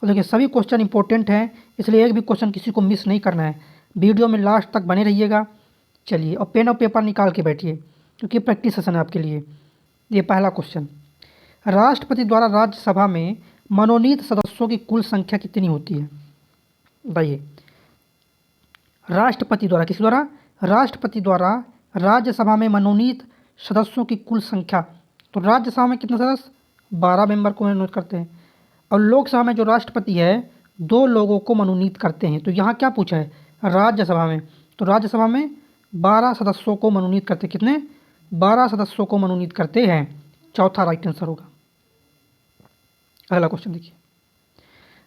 और देखिए सभी क्वेश्चन इंपॉर्टेंट हैं, इसलिए एक भी क्वेश्चन किसी को मिस नहीं करना है। वीडियो में लास्ट तक बने रहिएगा। चलिए, और पेन और पेपर निकाल के बैठिए, क्योंकि प्रैक्टिस सेशन है आपके लिए। ये पहला क्वेश्चन, राष्ट्रपति द्वारा राज्यसभा में मनोनीत सदस्यों की कुल संख्या कितनी होती है? बताइए। राष्ट्रपति द्वारा, किस द्वारा? राष्ट्रपति द्वारा राज्यसभा में मनोनीत सदस्यों की कुल संख्या। तो राज्यसभा में कितने सदस्य? 12 मेंबर को मनोनीत करते हैं। और लोकसभा में जो राष्ट्रपति है 2 लोगों को मनोनीत करते हैं। तो यहाँ क्या पूछा है? राज्यसभा में। तो राज्यसभा में 12 सदस्यों को मनोनीत करते, कितने? 12 सदस्यों को मनोनीत करते हैं। चौथा राइट आंसर होगा। अगला क्वेश्चन देखिए,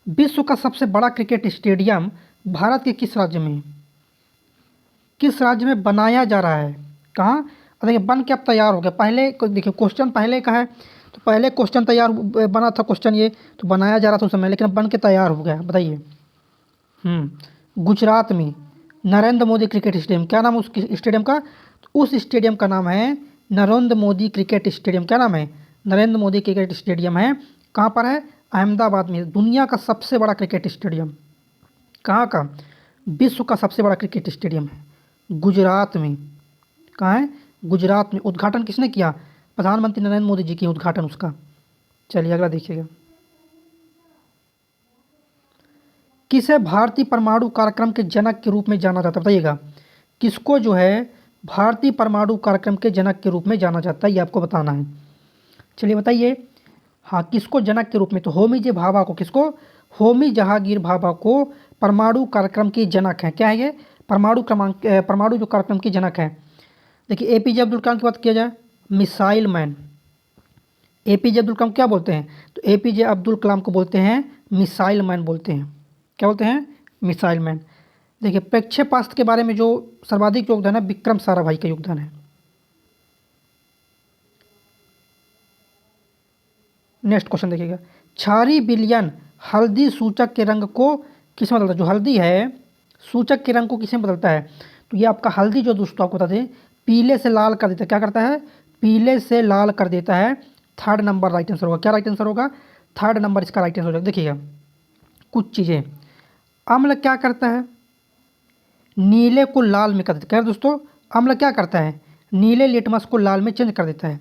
विश्व का सबसे बड़ा क्रिकेट स्टेडियम भारत के किस राज्य में है? किस राज्य में बनाया जा रहा है? कहाँ? देखिए बन के अब तैयार हो गया। पहले देखिए क्वेश्चन पहले का है, तो पहले क्वेश्चन तैयार बना था क्वेश्चन, ये तो बनाया जा रहा था उस समय, लेकिन अब बन के तैयार हो गया। बताइए। गुजरात में नरेंद्र मोदी क्रिकेट स्टेडियम। क्या नाम उस स्टेडियम का? तो उस स्टेडियम का नाम है नरेंद्र मोदी क्रिकेट स्टेडियम। क्या नाम है? नरेंद्र मोदी क्रिकेट स्टेडियम है। कहाँ पर है? अहमदाबाद में। दुनिया का सबसे बड़ा क्रिकेट स्टेडियम। कहाँ का? विश्व का सबसे बड़ा क्रिकेट स्टेडियम है गुजरात में। कहाँ है? गुजरात में। उद्घाटन किसने किया? प्रधानमंत्री नरेंद्र मोदी जी की उद्घाटन उसका। चलिए अगला देखिएगा, किसे भारतीय परमाणु कार्यक्रम के जनक के रूप में जाना जाता है? बताइएगा, किसको जो है भारतीय परमाणु कार्यक्रम के जनक के रूप में जाना जाता है, ये आपको बताना है। चलिए बताइए। हाँ, किसको जनक के रूप में? तो होमी जे भाभा को। किसको? होमी जहांगीर भाभा को परमाणु कार्यक्रम के जनक हैं। क्या है ये? परमाणु जो कार्यक्रम के जनक हैं। देखिए एपीजे अब्दुल कलाम की बात किया जाए, missile man. APJ Abdul Kalam क्या बोलते हैं? तो एपीजे अब्दुल कलाम को बोलते हैं मिसाइल मैन बोलते हैं। क्या बोलते हैं? Missile man. देखिए प्रक्षेपास्त्र के बारे में जो सर्वाधिक योगदान है, विक्रम साराभाई का योगदान है। नेक्स्ट क्वेश्चन देखिएगा, क्षारीय विलयन हल्दी सूचक के रंग को किसमें बदलता है? जो हल्दी है सूचक के रंग को किसमें बदलता है? तो ये आपका हल्दी जो दोस्तों आपको बता दें, पीले से लाल कर देता है। क्या करता है? पीले से लाल कर देता है। थर्ड नंबर राइट आंसर होगा। क्या राइट आंसर होगा? थर्ड नंबर इसका राइट आंसर होगा। देखिएगा कुछ चीज़ें, अम्ल क्या करता है? नीले को लाल में कर देता है। दोस्तों अम्ल क्या करता है? नीले लिटमस को लाल में चेंज कर देता है।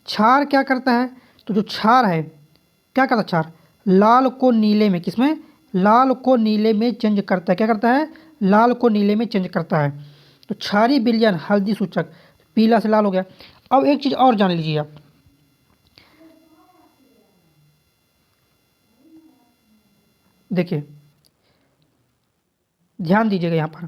क्षार क्या करता है? तो जो क्षार है क्या करता है? क्षार लाल को नीले में, किसमें? लाल को नीले में चेंज करता है। क्या करता है? लाल को नीले में चेंज करता है। तो क्षारीय विलयन हल्दी सूचक, पीला से लाल हो गया। अब एक चीज़ और जान लीजिए आप, देखिए ध्यान दीजिएगा यहाँ पर,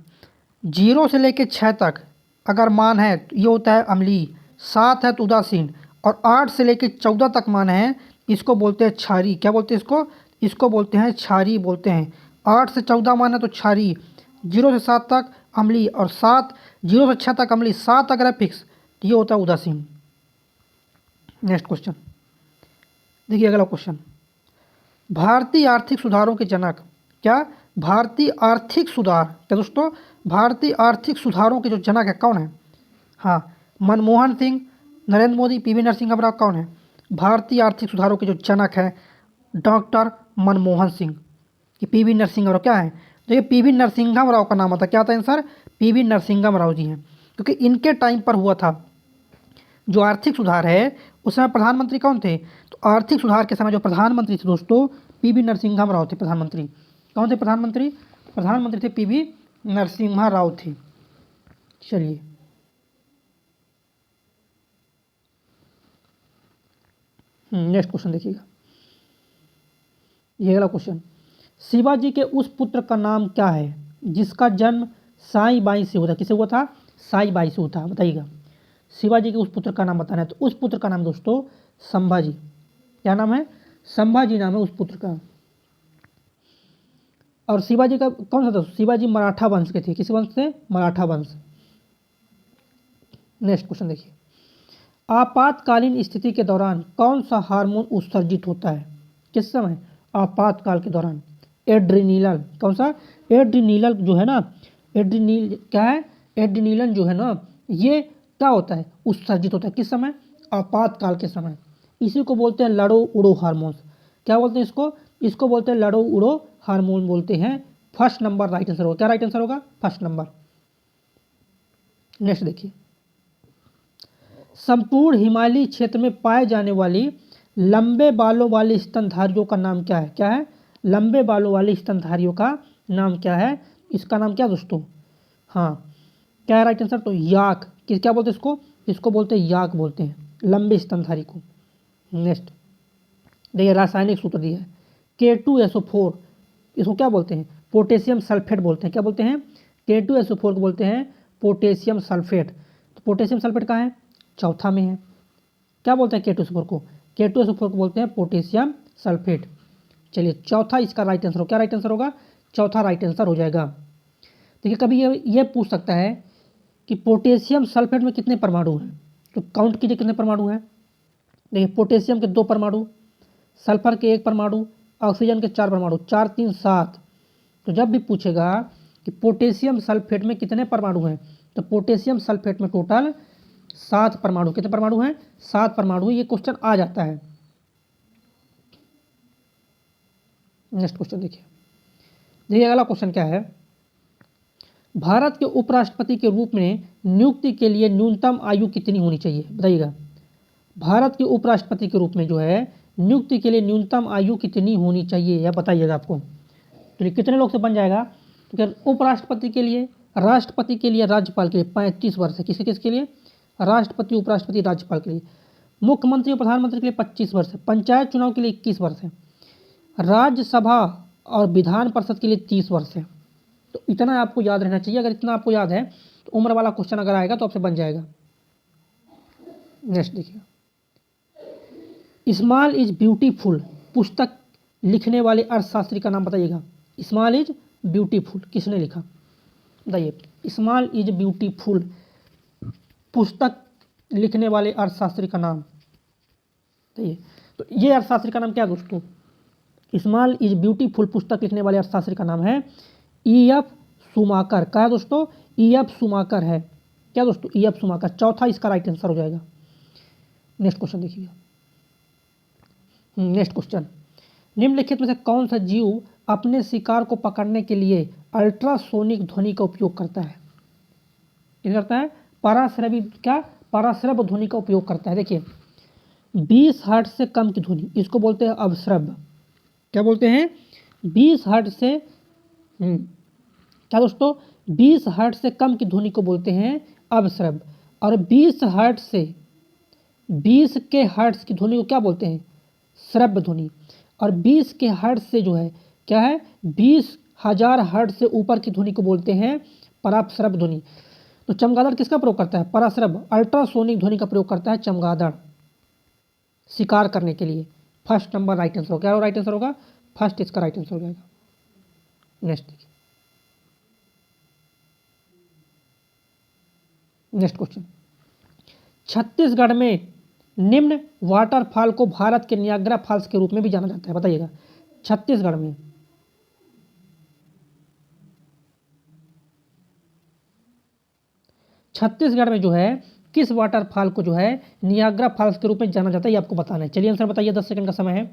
0 से लेकर 6 तक अगर मान है तो ये होता है अम्लीय, 7 है तो उदासीन, और 8 से लेकर 14 तक मान है, इसको बोलते हैं क्षारीय। क्या बोलते हैं इसको? इसको बोलते हैं क्षारीय बोलते हैं। 8 से 14 मान है तो क्षारीय, 0 से 7 तक अम्लीय, और 0 से 6 तक अम्लीय, 7 अगर है फिक्स तो ये होता है उदासीन। नेक्स्ट क्वेश्चन देखिए, अगला क्वेश्चन, भारतीय आर्थिक सुधारों के जनक। क्या? भारतीय आर्थिक सुधार। क्या दोस्तों? भारतीय आर्थिक सुधारों के जो जनक है कौन है? हाँ, मनमोहन सिंह, नरेंद्र मोदी, पीवी नरसिंह राव। कौन है भारतीय आर्थिक सुधारों के जो जनक है? डॉक्टर मनमोहन सिंह। ये पीवी नरसिंह राव क्या है? तो ये पीवी नरसिंह राव का नाम आता। क्या था आंसर? पीवी नरसिंह राव जी हैं, क्योंकि इनके टाइम पर हुआ था जो आर्थिक सुधार है। उस समय प्रधानमंत्री कौन थे? तो आर्थिक सुधार के समय जो प्रधानमंत्री थे दोस्तों, पीवी नरसिंह राव थे प्रधानमंत्री। कौन थे प्रधानमंत्री? प्रधानमंत्री थे पीवी नरसिम्हा राव थे। चलिए नेक्स्ट क्वेश्चन देखिएगा, ये अगला क्वेश्चन, शिवाजी के उस पुत्र का नाम क्या है जिसका जन्म साई बाई से हुआ था? किसे हुआ था? साई बाई से हुआ था। बताइएगा, शिवाजी के उस पुत्र का नाम बताना है। तो उस पुत्र का नाम दोस्तों संभाजी। क्या नाम है? संभाजी नाम है उस पुत्र का। और शिवाजी का कौन सा था? शिवाजी मराठा वंश के थे। किस वंश से? मराठा वंश। नेक्स्ट क्वेश्चन देखिए, आपातकालीन स्थिति के दौरान कौन सा हार्मोन उत्सर्जित होता है? किस समय? आपातकाल के दौरान एड्रीनल। कौन सा? एड्रीनल जो है ना, एड्रीनल क्या है? एड्रीनल जो है ना, ये क्या होता है? उत्सर्जित होता है। किस समय? आपातकाल के समय। इसी को बोलते हैं लड़ो उड़ो हार्मोन्स। क्या बोलते हैं इसको? इसको बोलते हैं लड़ो उड़ो हार्मोन बोलते हैं। फर्स्ट नंबर राइट आंसर होगा। क्या राइट आंसर होगा? First number. नेक्स्ट देखिए, संपूर्ण हिमालयी क्षेत्र में पाए जाने वाली लंबे बालों वाली स्तनधारियों का नाम क्या है? क्या है? लंबे बालों वाली स्तनधारियों का नाम क्या है? इसका नाम क्या दोस्तों? हाँ, क्या है राइट आंसर? तो याक। क्या बोलते हैं इसको? इसको बोलते हैं याक बोलते हैं, लंबे स्तनधारी को। नेक्स्ट देखिए, रासायनिक सूत्र दिया है K2SO4, इसको क्या बोलते हैं? पोटेशियम सल्फेट बोलते हैं। क्या बोलते हैं? K2SO4 को बोलते हैं पोटेशियम सल्फेट। तो पोटेशियम सल्फेट कहाँ है? चौथा में है। क्या बोलते हैं K2SO4 को? K2SO4 को बोलते हैं पोटेशियम सल्फेट। चलिए, चौथा इसका राइट आंसर हो। क्या राइट आंसर होगा? चौथा राइट आंसर हो जाएगा। देखिए, कभी ये पूछ सकता है कि पोटेशियम सल्फेट में कितने परमाणु हैं, तो काउंट कीजिए कितने परमाणु हैं। देखिए, पोटेशियम के 2 परमाणु, सल्फर के 1 परमाणु, ऑक्सीजन के 4 परमाणु, 4 3 7। तो जब भी पूछेगा कि पोटेशियम सल्फेट में कितने परमाणु हैं, तो पोटेशियम सल्फेट में टोटल 7 परमाणु। कितने परमाणु हैं? 7 परमाणु। ये क्वेश्चन आ जाता है। नेक्स्ट क्वेश्चन देखिए, अगला क्वेश्चन क्या है? भारत के उपराष्ट्रपति के रूप में नियुक्ति के लिए न्यूनतम आयु कितनी होनी चाहिए? बताइएगा। भारत के उपराष्ट्रपति के रूप में जो है नियुक्ति के लिए न्यूनतम आयु कितनी होनी चाहिए, यह बताइएगा आपको। तो कितने लोग से बन जाएगा? तो उपराष्ट्रपति के लिए, राष्ट्रपति के लिए, राज्यपाल के लिए 35 वर्ष है। किसके लिए? राष्ट्रपति, उपराष्ट्रपति, राज्यपाल के लिए। मुख्यमंत्री और प्रधानमंत्री के लिए 25 वर्ष है। पंचायत चुनाव के लिए 21 वर्ष है। राज्यसभा और विधान परिषद के लिए 30 वर्ष है। तो इतना आपको याद रहना चाहिए। अगर इतना आपको याद है तो उम्र वाला क्वेश्चन अगर आएगा तो आपसे बन जाएगा। नेक्स्ट देखिए, स्मॉल इज ब्यूटीफुल पुस्तक लिखने वाले अर्थशास्त्री का नाम बताइएगा। स्मॉल इज ब्यूटीफुल किसने लिखा? बताइए। स्मॉल इज ब्यूटीफुल पुस्तक लिखने वाले अर्थशास्त्री का नाम बताइए। तो ये अर्थशास्त्री का नाम क्या है दोस्तों? स्मॉल इज ब्यूटीफुल पुस्तक लिखने वाले अर्थशास्त्री का नाम है E.F. शूमाकर। क्या है दोस्तों? E.F. शूमाकर है। क्या दोस्तों? E.F. शूमाकर। चौथा इसका राइट आंसर हो जाएगा। नेक्स्ट क्वेश्चन देखिएगा। नेक्स्ट क्वेश्चन, निम्नलिखित में से कौन सा जीव अपने शिकार को पकड़ने के लिए अल्ट्रासोनिक ध्वनि का उपयोग करता है? क्या करता है? पराश्रव्य ध्वनि का उपयोग करता है। देखिए, 20 हर्ट्ज से कम की ध्वनि, इसको बोलते हैं अवश्रव्य। क्या बोलते हैं? 20 हर्ट्ज से क्या दोस्तों? 20 हर्ट्ज से कम की ध्वनि को बोलते हैं अवश्रव्य। और 20 हर्ट्ज से 20 के हर्ट्ज की ध्वनि को क्या बोलते हैं? श्रव्य ध्वनि। और 20 के हर्ट्ज से जो है क्या है? 20,000 हर्ट्ज से ऊपर की ध्वनि को बोलते हैं पराश्रव्य ध्वनि। तो चमगादड़ किसका प्रयोग करता है? पराश्रव्य, अल्ट्रासोनिक ध्वनि का प्रयोग करता है चमगादड़ शिकार करने के लिए। फर्स्ट नंबर राइट आंसर होगा। क्या राइट आंसर होगा? फर्स्ट इसका राइट आंसर हो जाएगा। नेक्स्ट देखिए, नेक्स्ट क्वेश्चन, छत्तीसगढ़ में निम्न वाटरफॉल को भारत के नियाग्रा फॉल्स के रूप में भी जाना जाता है। बताइएगा। छत्तीसगढ़ में जो है किस वाटरफॉल को जो है नियाग्रा फॉल्स के रूप में जाना जाता है, ये आपको बताना है। चलिए आंसर बताइए, 10 सेकंड का समय है।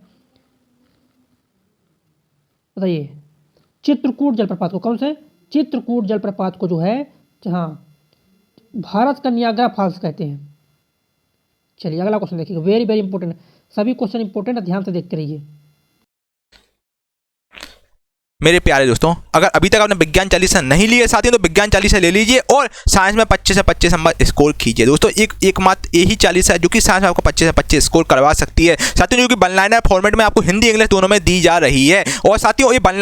बताइए। चित्रकूट जलप्रपात को, कौन से? चित्रकूट जलप्रपात को जो है हाँ भारत का नियाग्रा फॉल्स कहते हैं। चलिए अगला क्वेश्चन देखिएगा, वेरी वेरी इंपॉर्टेंट। सभी क्वेश्चन इंपॉर्टेंट है, ध्यान से देखते रहिए। मेरे प्यारे दोस्तों, अगर अभी तक आपने विज्ञान चालीसा नहीं लिए साथियों तो विज्ञान चालीसा ले लीजिए और साइंस में 25 से 25 नंबर स्कोर कीजिए। दोस्तों एक मात्र यही चालीसा है जो कि साइंस में आपको 25 से 25 स्कोर करवा सकती है साथियों, जो कि वन लाइनर फॉर्मेट में आपको हिंदी इंग्लिश दोनों में दी जा रही है। और साथियों ये वन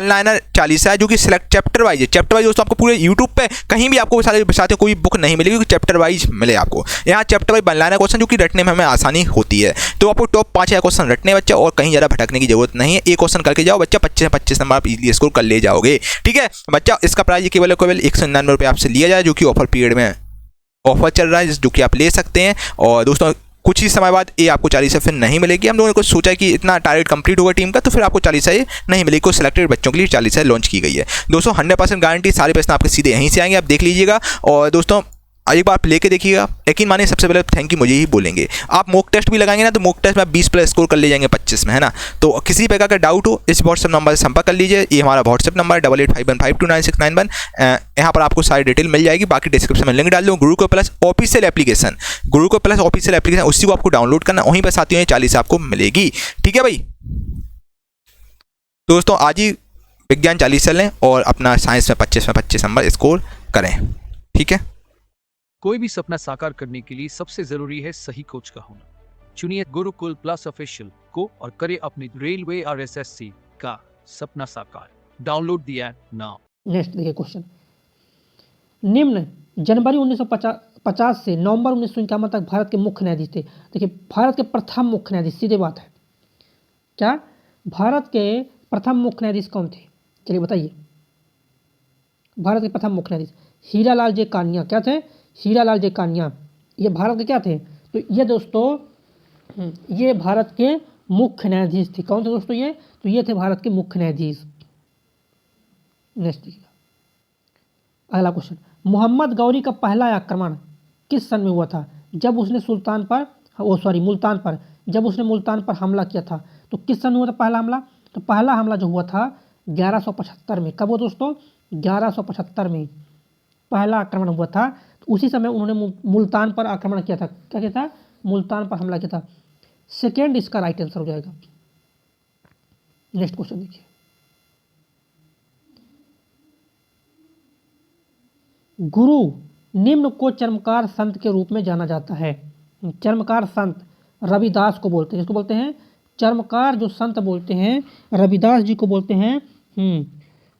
लाइनर चालीसा है जो कि सिलेक्ट चैप्टर वाइज है। चैप्टर वाइज दोस्तों आपको पूरे यूट्यूब पे कहीं भी आपको साथियों कोई बुक नहीं मिलेगी, क्योंकि चैप्टर वाइज मिले आपको। यहाँ chapter wise one liner question जो कि रटने में हमें आसानी होती है। तो आपको टॉप 5 क्वेश्चन रटने बच्चा, और कहीं ज़्यादा भटकने की जरूरत नहीं है। एक क्वेश्चन करके जाओ बच्चा, 25 से 25 नंबर आप इजीली स्कोर ले जाओगे। ठीक है बच्चा, इसका प्राइस केवल 199 रुपये आपसे लिया जाए, जो कि ऑफर पीरियड में ऑफर चल रहा है, जो कि आप ले सकते हैं। और दोस्तों कुछ ही समय बाद ये आपको 40 फिर नहीं मिलेगी। हम लोगों ने सोचा कि इतना टारगेट कंप्लीट होगा टीम का, तो फिर आपको 40 नहीं मिलेगी। कुछ सिलेक्टेड बच्चों के लिए 40 लॉन्च की गई है। दोस्तों 100% गारंटी, सारे प्रश्न आपके सीधे यहीं से आएंगे, आप देख लीजिएगा। और दोस्तों एक बार आप लेके देखिएगा, यकीन मानिए सबसे पहले थैंक यू मुझे ही बोलेंगे। आप मॉक टेस्ट भी लगाएंगे ना तो मॉक टेस्ट में आप 20 प्लस स्कोर कर ले जाएंगे 25 में, है ना। तो किसी प्रकार का डाउट हो इस व्हाट्सएप नंबर से संपर्क कर लीजिए। ये हमारा व्हाट्सएप नंबर 8851529691। यहाँ पर आपको सारी डिटेल मिल जाएगी। बाकी डिस्क्रिप्शन में लिंक डाल दूँ। Gurukul plus official application, Gurukul plus official application, उसी को आपको डाउनलोड करना, वहीं पर साथियों ये 40 आपको मिलेगी। ठीक है भाई दोस्तों, आज ही विज्ञान 40 लें और अपना साइंस में 25 नंबर स्कोर करें। ठीक है, कोई भी सपना साकार करने के लिए सबसे जरूरी है सही कोच का होना। चुनिए गुरुकुल प्लस ऑफिशियल को और करें अपनी रेलवे और एसएससी का सपना साकार। Download the app now. Next देखिए क्वेश्चन, निम्न जनवरी 1950 से नवंबर 1951 तक भारत के मुख्य न्यायाधीश थे। देखिए भारत के प्रथम मुख्य न्यायाधीश, सीधे बात है, क्या भारत के प्रथम मुख्य न्यायाधीश कौन थे? चलिए बताइए। भारत के प्रथम मुख्य न्यायाधीश हीरालाल जे कानिया, क्या थे? हीरालाल जे कानिया। ये भारत के क्या थे? तो ये दोस्तों ये भारत के मुख्य न्यायाधीश थे। कौन थे दोस्तों ये? तो ये थे भारत के मुख्य न्यायाधीश। नेक्स्ट अगला क्वेश्चन, मोहम्मद गौरी का पहला आक्रमण किस सन में हुआ था? जब उसने मुल्तान पर जब उसने मुल्तान पर हमला किया था। तो किस सन में हुआ था पहला हमला? तो पहला हमला जो हुआ था 1175 में। कब हुआ दोस्तों? 1175 में पहला आक्रमण हुआ था। तो उसी समय उन्होंने मुल्तान पर आक्रमण किया था। क्या किया था? मुल्तान पर हमला किया था। सेकेंड इसका राइट आंसर हो जाएगा। नेक्स्ट क्वेश्चन देखिए, गुरु निम्न को चर्मकार संत के रूप में जाना जाता है। चर्मकार संत रविदास को बोलते हैं। किसको बोलते हैं? चर्मकार जो संत बोलते हैं रविदास जी को बोलते हैं।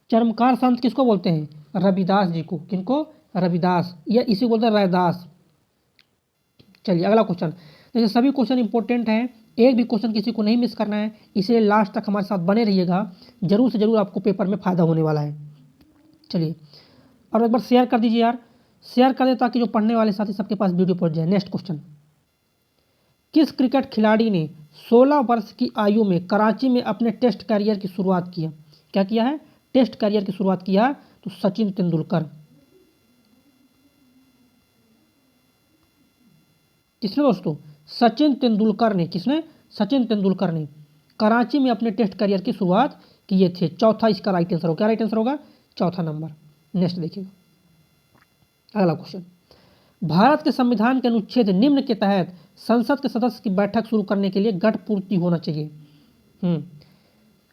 चर्मकार संत किसको बोलते हैं? रविदास जी को। किनको? रविदास, या इसी बोलते हैं रैदास। चलिए अगला क्वेश्चन। देखिए सभी क्वेश्चन इंपॉर्टेंट हैं, एक भी क्वेश्चन किसी को नहीं मिस करना है, इसलिए लास्ट तक हमारे साथ बने रहिएगा। जरूर से जरूर आपको पेपर में फ़ायदा होने वाला है। चलिए और एक बार शेयर कर दीजिए यार, शेयर कर दे ताकि जो पढ़ने वाले साथी सबके पास वीडियो पहुंच जाए। नेक्स्ट क्वेश्चन, किस क्रिकेट खिलाड़ी ने 16 वर्ष की आयु में कराची में अपने टेस्ट करियर की शुरुआत किया? क्या किया है? टेस्ट करियर की शुरुआत किया। तो सचिन तेंदुलकर। किसने दोस्तों? सचिन तेंदुलकर ने। किसने? सचिन तेंदुलकर ने कराची में अपने टेस्ट करियर की शुरुआत किए थे। चौथा इसका राइट आंसर होगा। क्या राइट आंसर होगा? चौथा नंबर। नेक्स्ट देखिएगा अगला क्वेश्चन, भारत के संविधान के अनुच्छेद निम्न के तहत संसद के सदस्य की बैठक शुरू करने के लिए गठ पूर्ति होना चाहिए।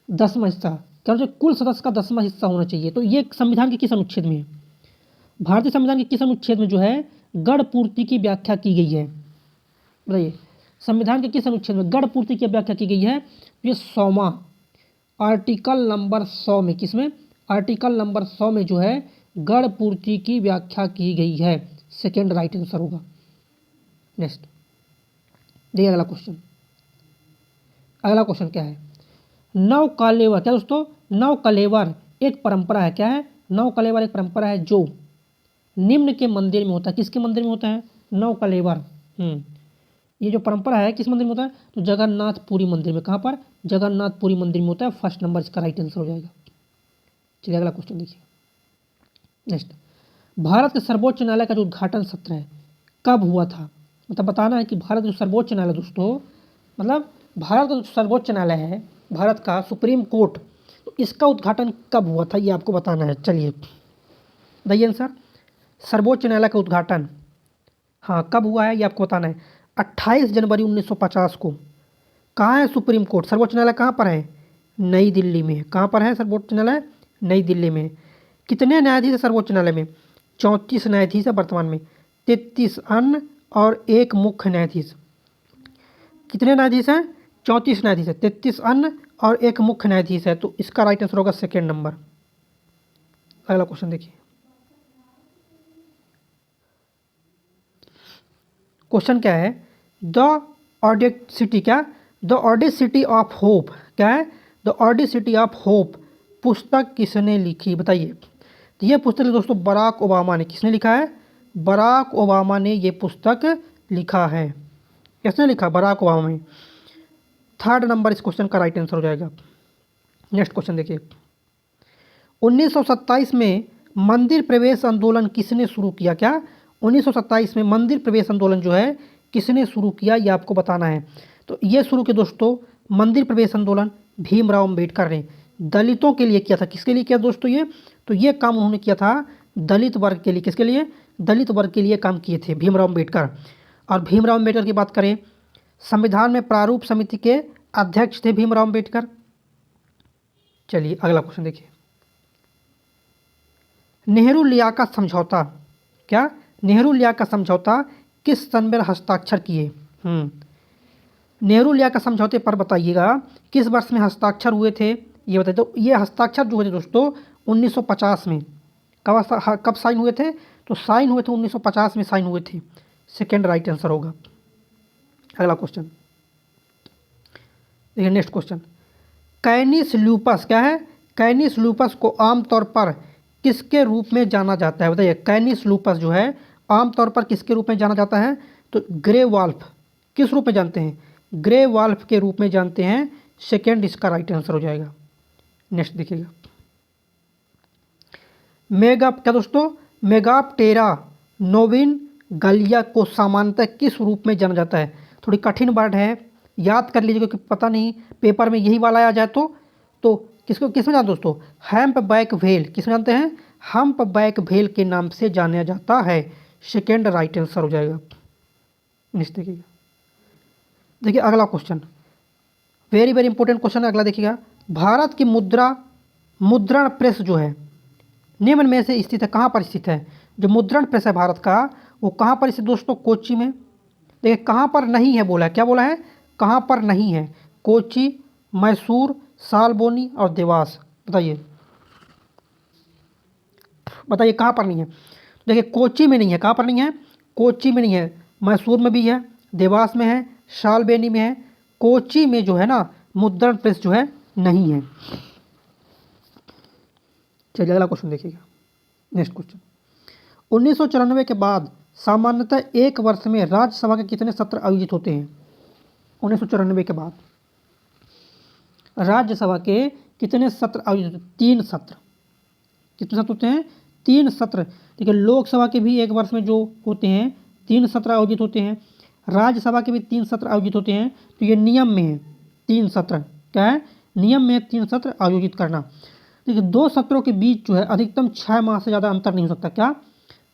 10वां हिस्सा क्या होना चाहिए? कुल सदस्य का 10वां हिस्सा होना चाहिए। तो ये संविधान के किस अनुच्छेद में है? भारतीय संविधान के किस अनुच्छेद में जो है गढ़ पूर्ति की व्याख्या की गई है? बताइए, संविधान के किस अनुच्छेद में गढ़ पूर्ति की व्याख्या की गई है? ये 100वां आर्टिकल नंबर 100 में। किसमें? आर्टिकल नंबर 100 में जो है गढ़ पूर्ति की व्याख्या की गई है। सेकेंड राइट आंसर होगा। नेक्स्ट देखिए अगला क्वेश्चन। अगला क्वेश्चन क्या है? नव कलेवर। क्या दोस्तों? नव कलेवर एक परंपरा है। क्या है? नव कलेवर एक परंपरा है जो निम्न के मंदिर में होता है। किसके मंदिर में होता है? नव कलेवर। ये जो परंपरा है किस मंदिर में होता है? तो जगन्नाथपुरी मंदिर में। कहाँ पर? जगन्नाथपुरी मंदिर में होता है। फर्स्ट नंबर इसका राइट आंसर हो जाएगा। चलिए अगला क्वेश्चन देखिए। नेक्स्ट, भारत के सर्वोच्च न्यायालय का जो उद्घाटन सत्र है कब हुआ था? मतलब बताना है कि भारत जो सर्वोच्च न्यायालय दोस्तों, मतलब भारत का जो सर्वोच्च न्यायालय है, भारत का सुप्रीम कोर्ट, तो इसका उद्घाटन कब हुआ था ये आपको बताना है। चलिए बताइए आंसर। सर्वोच्च न्यायालय का उद्घाटन हाँ कब हुआ है ये आपको बताना है। 28 जनवरी 1950 को। कहाँ है सुप्रीम कोर्ट? सर्वोच्च न्यायालय कहाँ पर है? नई दिल्ली में। कहाँ पर है सर्वोच्च न्यायालय? नई दिल्ली में। कितने न्यायाधीश है सर्वोच्च न्यायालय में? 34 न्यायाधीश है वर्तमान में। 33 अन्य और एक मुख्य न्यायाधीश। कितने न्यायाधीश हैं? 34 न्यायाधीश है, 33 अन्य और एक मुख्य न्यायाधीश है। तो इसका राइट आंसर होगा सेकेंड नंबर। अगला क्वेश्चन देखिए। क्वेश्चन क्या है? The audacity. क्या? The audacity of hope. क्या है? द ऑडेसिटी ऑफ होप पुस्तक किसने लिखी? बताइए। तो ये पुस्तक दोस्तों बराक ओबामा ने। किसने लिखा है? बराक ओबामा ने ये पुस्तक लिखा है। किसने लिखा? बराक ओबामा ने। थर्ड नंबर इस क्वेश्चन का राइट आंसर हो जाएगा। नेक्स्ट क्वेश्चन देखिए। 1927 में मंदिर प्रवेश आंदोलन किसने शुरू किया? क्या? 1927 में मंदिर प्रवेश आंदोलन जो है किसने शुरू किया, ये आपको बताना है। तो ये शुरू किया दोस्तों मंदिर प्रवेश आंदोलन भीमराव अम्बेडकर ने दलितों के लिए किया था। किसके लिए किया दोस्तों ये, तो ये काम उन्होंने किया था दलित वर्ग के लिए। किसके लिए, दलित वर्ग के लिए काम किए थे भीमराव अम्बेडकर। और भीमराव अम्बेडकर की बात करें, संविधान में प्रारूप समिति के अध्यक्ष थे भीमराव अम्बेडकर। चलिए अगला क्वेश्चन देखिए, नेहरू लियाकत समझौता, क्या नेहरू लियाकत समझौता किस सन में हस्ताक्षर किए। नेहरू लियाकत समझौते पर बताइएगा किस वर्ष में हस्ताक्षर हुए थे, ये बताइए। तो ये हस्ताक्षर जो हुए थे दोस्तों 1950 में। कब साइन हुए थे, तो साइन हुए थे 1950 में साइन हुए थे। सेकेंड राइट आंसर होगा। अगला क्वेश्चन देखिए, नेक्स्ट क्वेश्चन, कैनिस लूपस, क्या है, कैनिस लूपस को आमतौर पर किसके रूप में जाना जाता है, बताइए। कैनिस लूपस जो है आमतौर पर किसके रूप में जाना जाता है, तो ग्रे वाल्फ, किस रूप में जानते हैं, ग्रे वाल्फ के रूप में जानते हैं। सेकेंड इसका राइट आंसर हो जाएगा। नेक्स्ट देखिएगा, क्या दोस्तों, मेगाप्टेरा नोविन गलिया को सामान्यतः किस रूप में जाना जाता है। थोड़ी कठिन वर्ड है, याद कर लीजिए, क्योंकि पता नहीं पेपर में यही वाला आ जाए तो किसको किस में जानते दोस्तों, हम्प बैक व्हेल, किस में जानते हैं, हम्प बैक व्हेल के नाम से जाना जाता है। सेकेंड राइट आंसर हो जाएगा। नेक्स्ट देखिएगा, देखिए अगला question, very very important question है अगला देखिएगा। भारत की मुद्रण प्रेस जो है निम्न में से स्थित है, कहाँ पर स्थित है। जो मुद्रण प्रेस है भारत का वो कहाँ पर स्थित दोस्तों, कोच्चि में। देखिए कहाँ पर नहीं है बोला है, क्या बोला है, कहाँ पर नहीं है, कोच्चि, मैसूर, सालबोनी और देवास। बताइए बताइए कहाँ पर नहीं है। देखिए कोच्चि में नहीं है, कहाँ पर नहीं है, कोच्चि में नहीं है, मैसूर में भी है, देवास में है, सालबेनी में है, कोच्चि में जो है ना मुद्रण प्रेस जो है नहीं है। चलिए अगला क्वेश्चन देखिएगा, नेक्स्ट क्वेश्चन, 1994 के बाद सामान्यतः एक वर्ष में राज्यसभा के कितने सत्र आयोजित होते हैं। 1994 के बाद राज्यसभा के कितने सत्र आयोजित, 3 सत्र। कितने सत्र होते हैं, 3 सत्र। देखिए लोकसभा के भी एक वर्ष में जो होते हैं 3 सत्र आयोजित होते हैं, राज्यसभा के भी 3 सत्र आयोजित होते हैं। तो ये नियम में है 3 सत्र, क्या है, नियम में 3 सत्र आयोजित करना। देखिए 2 सत्रों के बीच जो है अधिकतम 6 माह से ज़्यादा अंतर नहीं हो सकता, क्या,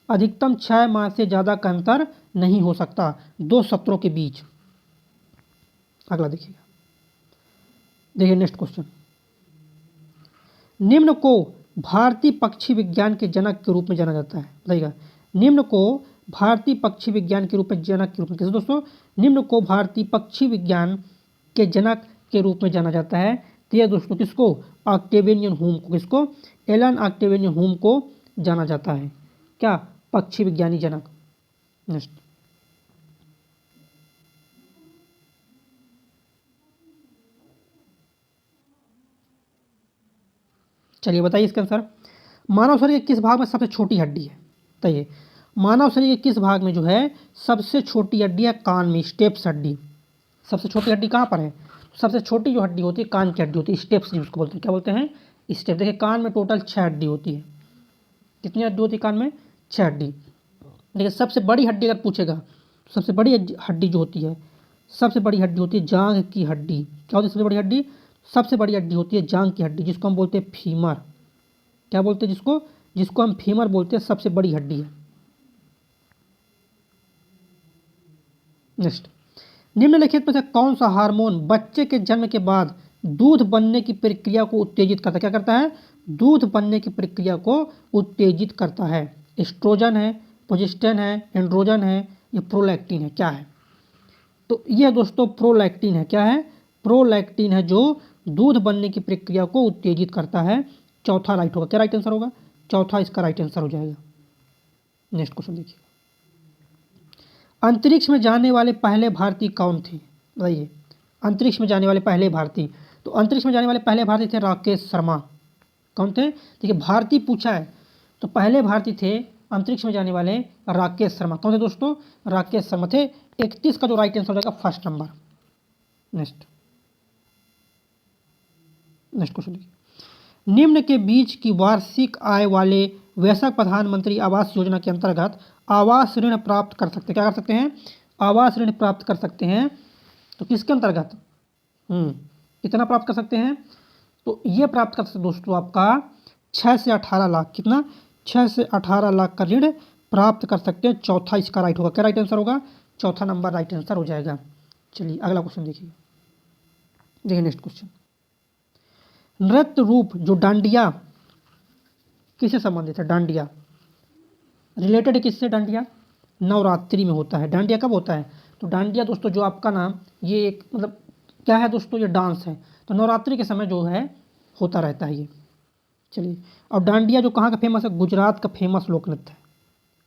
अधिकतम 6 माह से ज़्यादा का अंतर नहीं हो सकता 2 सत्रों के बीच। अगला देखिएगा, देखिए नेक्स्ट क्वेश्चन, निम्न को भारतीय पक्षी विज्ञान के जनक के रूप में जाना जाता है। बताइएगा, निम्न को भारतीय पक्षी विज्ञान के रूप में जनक के रूप में, कैसे दोस्तों, निम्न को भारतीय पक्षी विज्ञान के जनक के रूप में जाना जाता है। तो यह दोस्तों किसको, ऑक्टेवियन ह्यूम को, किसको, एलन ऑक्टेवियन ह्यूम को जाना जाता है, क्या, पक्षी विज्ञानी जनक। नेक्स्ट चलिए बताइए इसका आंसर, मानव शरीर के किस भाग में सबसे छोटी हड्डी है। बताइए मानव शरीर के किस भाग में जो है सबसे छोटी हड्डी है, कान में, स्टेप्स हड्डी। सबसे छोटी हड्डी कहाँ पर है, सबसे छोटी जो हड्डी होती है कान की हड्डी होती है, स्टेप्स जिसको बोलते हैं, क्या बोलते हैं, स्टेप। देखिए कान में टोटल 6 हड्डी होती है, कितनी हड्डी होती है कान में, 6 हड्डी। देखिए सबसे बड़ी हड्डी अगर पूछेगा, सबसे बड़ी हड्डी जो होती है, सबसे बड़ी हड्डी होती है जांघ की हड्डी। क्या होती है सबसे बड़ी हड्डी, सबसे बड़ी हड्डी होती है जांघ की हड्डी, जिसको हम बोलते हैं फीमर। क्या बोलते हैं जिसको हम फीमर बोलते हैं, सबसे बड़ी हड्डी है। नेक्स्ट, निम्नलिखित में से कौन सा हार्मोन बच्चे के जन्म के बाद दूध बनने की प्रक्रिया को उत्तेजित करता है। क्या करता है, दूध बनने की प्रक्रिया को उत्तेजित करता है। एस्ट्रोजन है, प्रोजेस्टेरोन है, एंड्रोजन है, ये प्रोलैक्टिन है, क्या है, तो यह दोस्तों प्रोलैक्टिन है। क्या है, प्रोलैक्टिन है जो दूध बनने की प्रक्रिया को उत्तेजित करता है। चौथा राइट होगा, क्या राइट आंसर होगा, चौथा इसका राइट आंसर हो जाएगा। नेक्स्ट क्वेश्चन देखिए, अंतरिक्ष में जाने वाले पहले भारतीय कौन थे। बताइए अंतरिक्ष में जाने वाले पहले भारतीय, तो अंतरिक्ष में जाने वाले पहले भारतीय थे राकेश शर्मा। कौन थे, देखिए भारतीय पूछा है तो पहले भारतीय थे अंतरिक्ष में जाने वाले राकेश शर्मा। कौन थे दोस्तों, राकेश शर्मा थे। 31 का जो राइट आंसर हो जाएगा फर्स्ट नंबर। नेक्स्ट क्वेश्चन देखिए, निम्न के बीच की वार्षिक आय वाले वयस्क प्रधानमंत्री आवास योजना के अंतर्गत आवास ऋण प्राप्त कर सकते हैं। क्या कर सकते हैं? आवास ऋण प्राप्त कर सकते हैं। तो किसके अंतर्गत? कितना प्राप्त कर सकते हैं? तो ये प्राप्त कर सकते दोस्तों आपका 6 से 18 लाख। कितना? 6 से 18 लाख का ऋण प्राप्त कर सकते हैं। चौथा इसका राइट होगा। क्या राइट आंसर होगा? चौथा नंबर राइट आंसर हो जाएगा। चलिए अगला क्वेश्चन देखिए। नेक्स्ट क्वेश्चन, नृत्य रूप जो डांडिया किससे संबंधित है? डांडिया रिलेटेड किससे? डांडिया नवरात्रि में होता है। डांडिया कब होता है? तो डांडिया दोस्तों जो आपका नाम ये एक मतलब क्या है दोस्तों? ये डांस है। तो नवरात्रि के समय जो है होता रहता है ये। चलिए, और डांडिया जो कहाँ का फेमस है? गुजरात का फेमस लोक नृत्य है।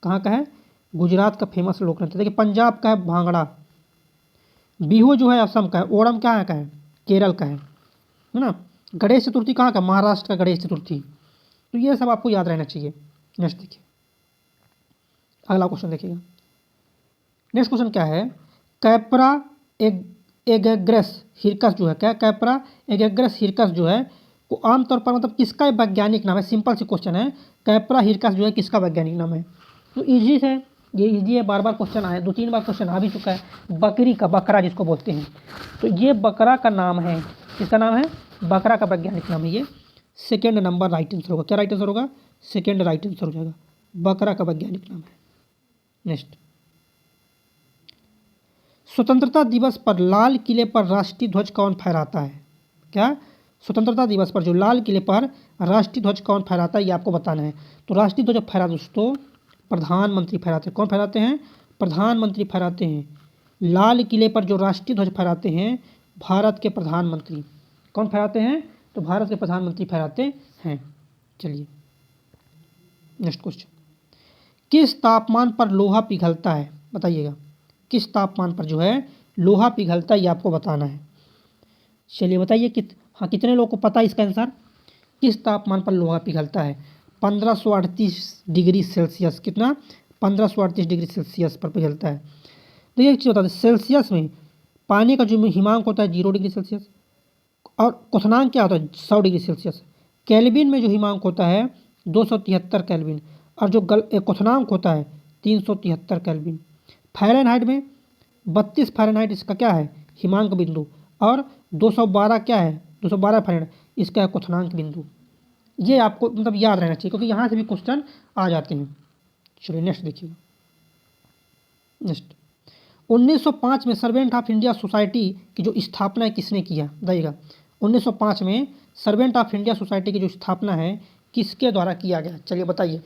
कहाँ का है? गुजरात का फेमस लोक नृत्य। देखिए पंजाब का है भांगड़ा, बिहू जो है असम का है, ओणम कहाँ का है? केरल का है ना। गणेश चतुर्थी कहाँ का? महाराष्ट्र का गणेश चतुर्थी। तो ये सब आपको याद रहना चाहिए। नेक्स्ट देखिए, अगला क्वेश्चन देखिएगा। नेक्स्ट क्वेश्चन क्या है? कैपरा एगेग्रेस हिरकस जो है, क्या? कैपरा एगेग्रेस हिरकस जो है वो आमतौर पर मतलब किसका वैज्ञानिक नाम है? सिंपल सी क्वेश्चन है। कैपरा हिरकस जो है किसका वैज्ञानिक नाम है? तो इजी है, ये इजी है। बार बार क्वेश्चन आए, 2-3 बार क्वेश्चन आ भी चुका है। बकरी का, बकरा जिसको बोलते हैं, तो ये बकरा का नाम है। किसका नाम है? बकरा का वैज्ञानिक नाम है ये। सेकेंड नंबर राइट आंसर होगा। क्या राइट आंसर होगा? सेकेंड राइट आंसर हो जाएगा। बकरा का वैज्ञानिक नाम है। नेक्स्ट, स्वतंत्रता दिवस पर लाल किले पर राष्ट्रीय ध्वज कौन फहराता है? क्या? स्वतंत्रता दिवस पर जो लाल किले पर राष्ट्रीय ध्वज कौन फहराता है ये आपको बताना है। तो राष्ट्रीय ध्वज फहरा दोस्तों प्रधानमंत्री फहराते हैं। कौन फहराते हैं? प्रधानमंत्री फहराते हैं। लाल किले पर जो राष्ट्रीय ध्वज फहराते हैं भारत के प्रधानमंत्री। कौन फहराते हैं? तो भारत के प्रधानमंत्री फहराते हैं। चलिए नेक्स्ट क्वेश्चन, किस तापमान पर लोहा पिघलता है? बताइएगा, किस तापमान पर जो है लोहा पिघलता है ये आपको बताना है। चलिए बताइए कितने लोगों को पता है इसका आंसर? किस तापमान पर लोहा पिघलता है? 1538 डिग्री सेल्सियस। कितना? 1538 डिग्री सेल्सियस पर पिघलता है। देखिए एक चीज़ बता दें, सेल्सियस में पानी का जो हिमांक होता है 0 डिग्री सेल्सियस, और क्वथनांक क्या होता है? 100 डिग्री सेल्सियस। केल्विन में जो हिमांक होता है 273 केल्विन, और जो क्वथनांक होता है 373 केल्विन। फ़ारेनहाइट में 32 फ़ारेनहाइट इसका क्या है? हिमांक बिंदु, और 212 क्या है? 212 फ़ारेनहाइट इसका है क्वथनांक बिंदु। ये आपको मतलब याद रहना चाहिए क्योंकि यहाँ से भी क्वेश्चन आ जाते हैं। चलिए नेक्स्ट देखिए। नेक्स्ट, 1905 में सर्वेंट ऑफ इंडिया सोसाइटी की जो स्थापना है किसने किया? बताइएगा, 1905 में सर्वेंट ऑफ इंडिया सोसाइटी की जो स्थापना है किसके द्वारा किया गया? चलिए बताइए,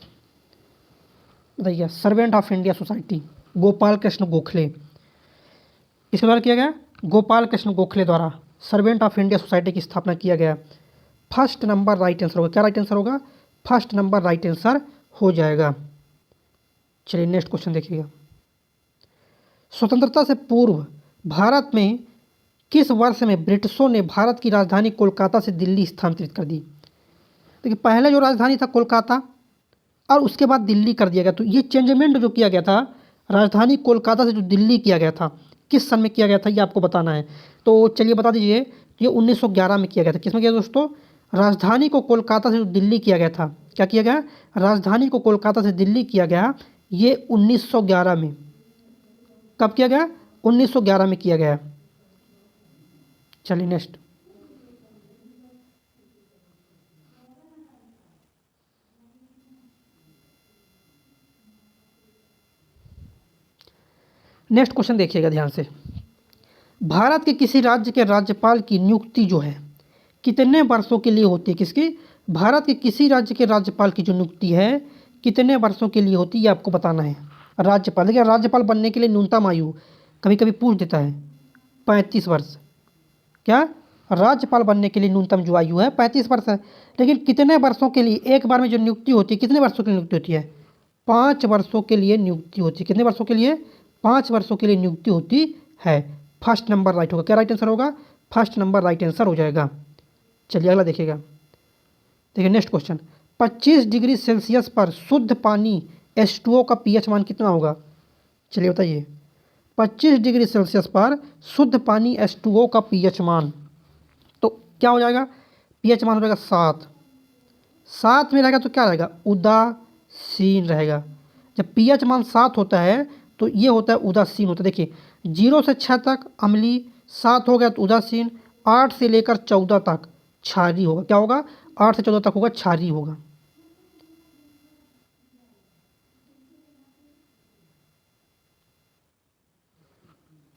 बताइए। Servant of India society Gopal Krishna Gokhale. किसके द्वारा किया गया? गोपाल कृष्ण गोखले द्वारा सर्वेंट ऑफ इंडिया सोसाइटी की स्थापना किया गया। फर्स्ट नंबर राइट आंसर होगा। क्या राइट आंसर होगा? फर्स्ट नंबर राइट आंसर हो जाएगा। चलिए नेक्स्ट क्वेश्चन देखिएगा। स्वतंत्रता से पूर्व भारत में किस वर्ष में ब्रिटिशों ने भारत की राजधानी कोलकाता से दिल्ली स्थानांतरित कर दी? देखिए पहले जो राजधानी था कोलकाता, और उसके बाद दिल्ली कर दिया गया। तो ये चेंजमेंट जो किया गया था राजधानी कोलकाता से जो दिल्ली किया गया था, किस सन में किया गया था ये आपको बताना है। तो चलिए बता दीजिए, ये 1911 में किया गया था। किस में किया दोस्तों? राजधानी को कोलकाता से जो दिल्ली किया गया था। क्या किया गया? राजधानी को कोलकाता से दिल्ली किया गया, ये 1911 में। कब किया गया? 1911 में किया गया। चलिए नेक्स्ट, नेक्स्ट क्वेश्चन देखिएगा ध्यान से। भारत के किसी राज्य के राज्यपाल की नियुक्ति जो है कितने वर्षों के लिए होती है? किसकी? भारत के किसी राज्य के राज्यपाल की जो नियुक्ति है कितने वर्षों के लिए होती है ये आपको बताना है। राज्यपाल, देखिए राज्यपाल बनने के लिए न्यूनतम आयु कभी कभी पूछ देता है 35 वर्ष। क्या? राज्यपाल बनने के लिए न्यूनतम जो आयु है 35 वर्ष है। लेकिन कितने वर्षों के लिए एक बार में जो नियुक्ति होती है, कितने वर्षों के लिए नियुक्ति होती है? 5 वर्षों के लिए नियुक्ति होती है। कितने वर्षों के लिए? 5 वर्षों के लिए नियुक्ति होती है। फर्स्ट नंबर राइट होगा। क्या राइट आंसर होगा? फर्स्ट नंबर राइट आंसर हो जाएगा। चलिए अगला देखिएगा। देखिए नेक्स्ट क्वेश्चन, 25 डिग्री सेल्सियस पर शुद्ध पानी H2O का pH मान कितना होगा? चलिए बताइए, 25 डिग्री सेल्सियस पर शुद्ध पानी H2O का pH मान तो क्या हो जाएगा? pH मान हो जाएगा 7। 7 में रहेगा तो क्या रहेगा? उदासीन रहेगा। जब pH मान 7 होता है तो ये होता है उदासीन होता है। देखिए 0 से 6 तक अम्लीय, 7 हो गया तो उदासीन, 8 से लेकर 14 तक क्षारीय होगा। क्या होगा? 8 से 14 तक होगा क्षारीय होगा।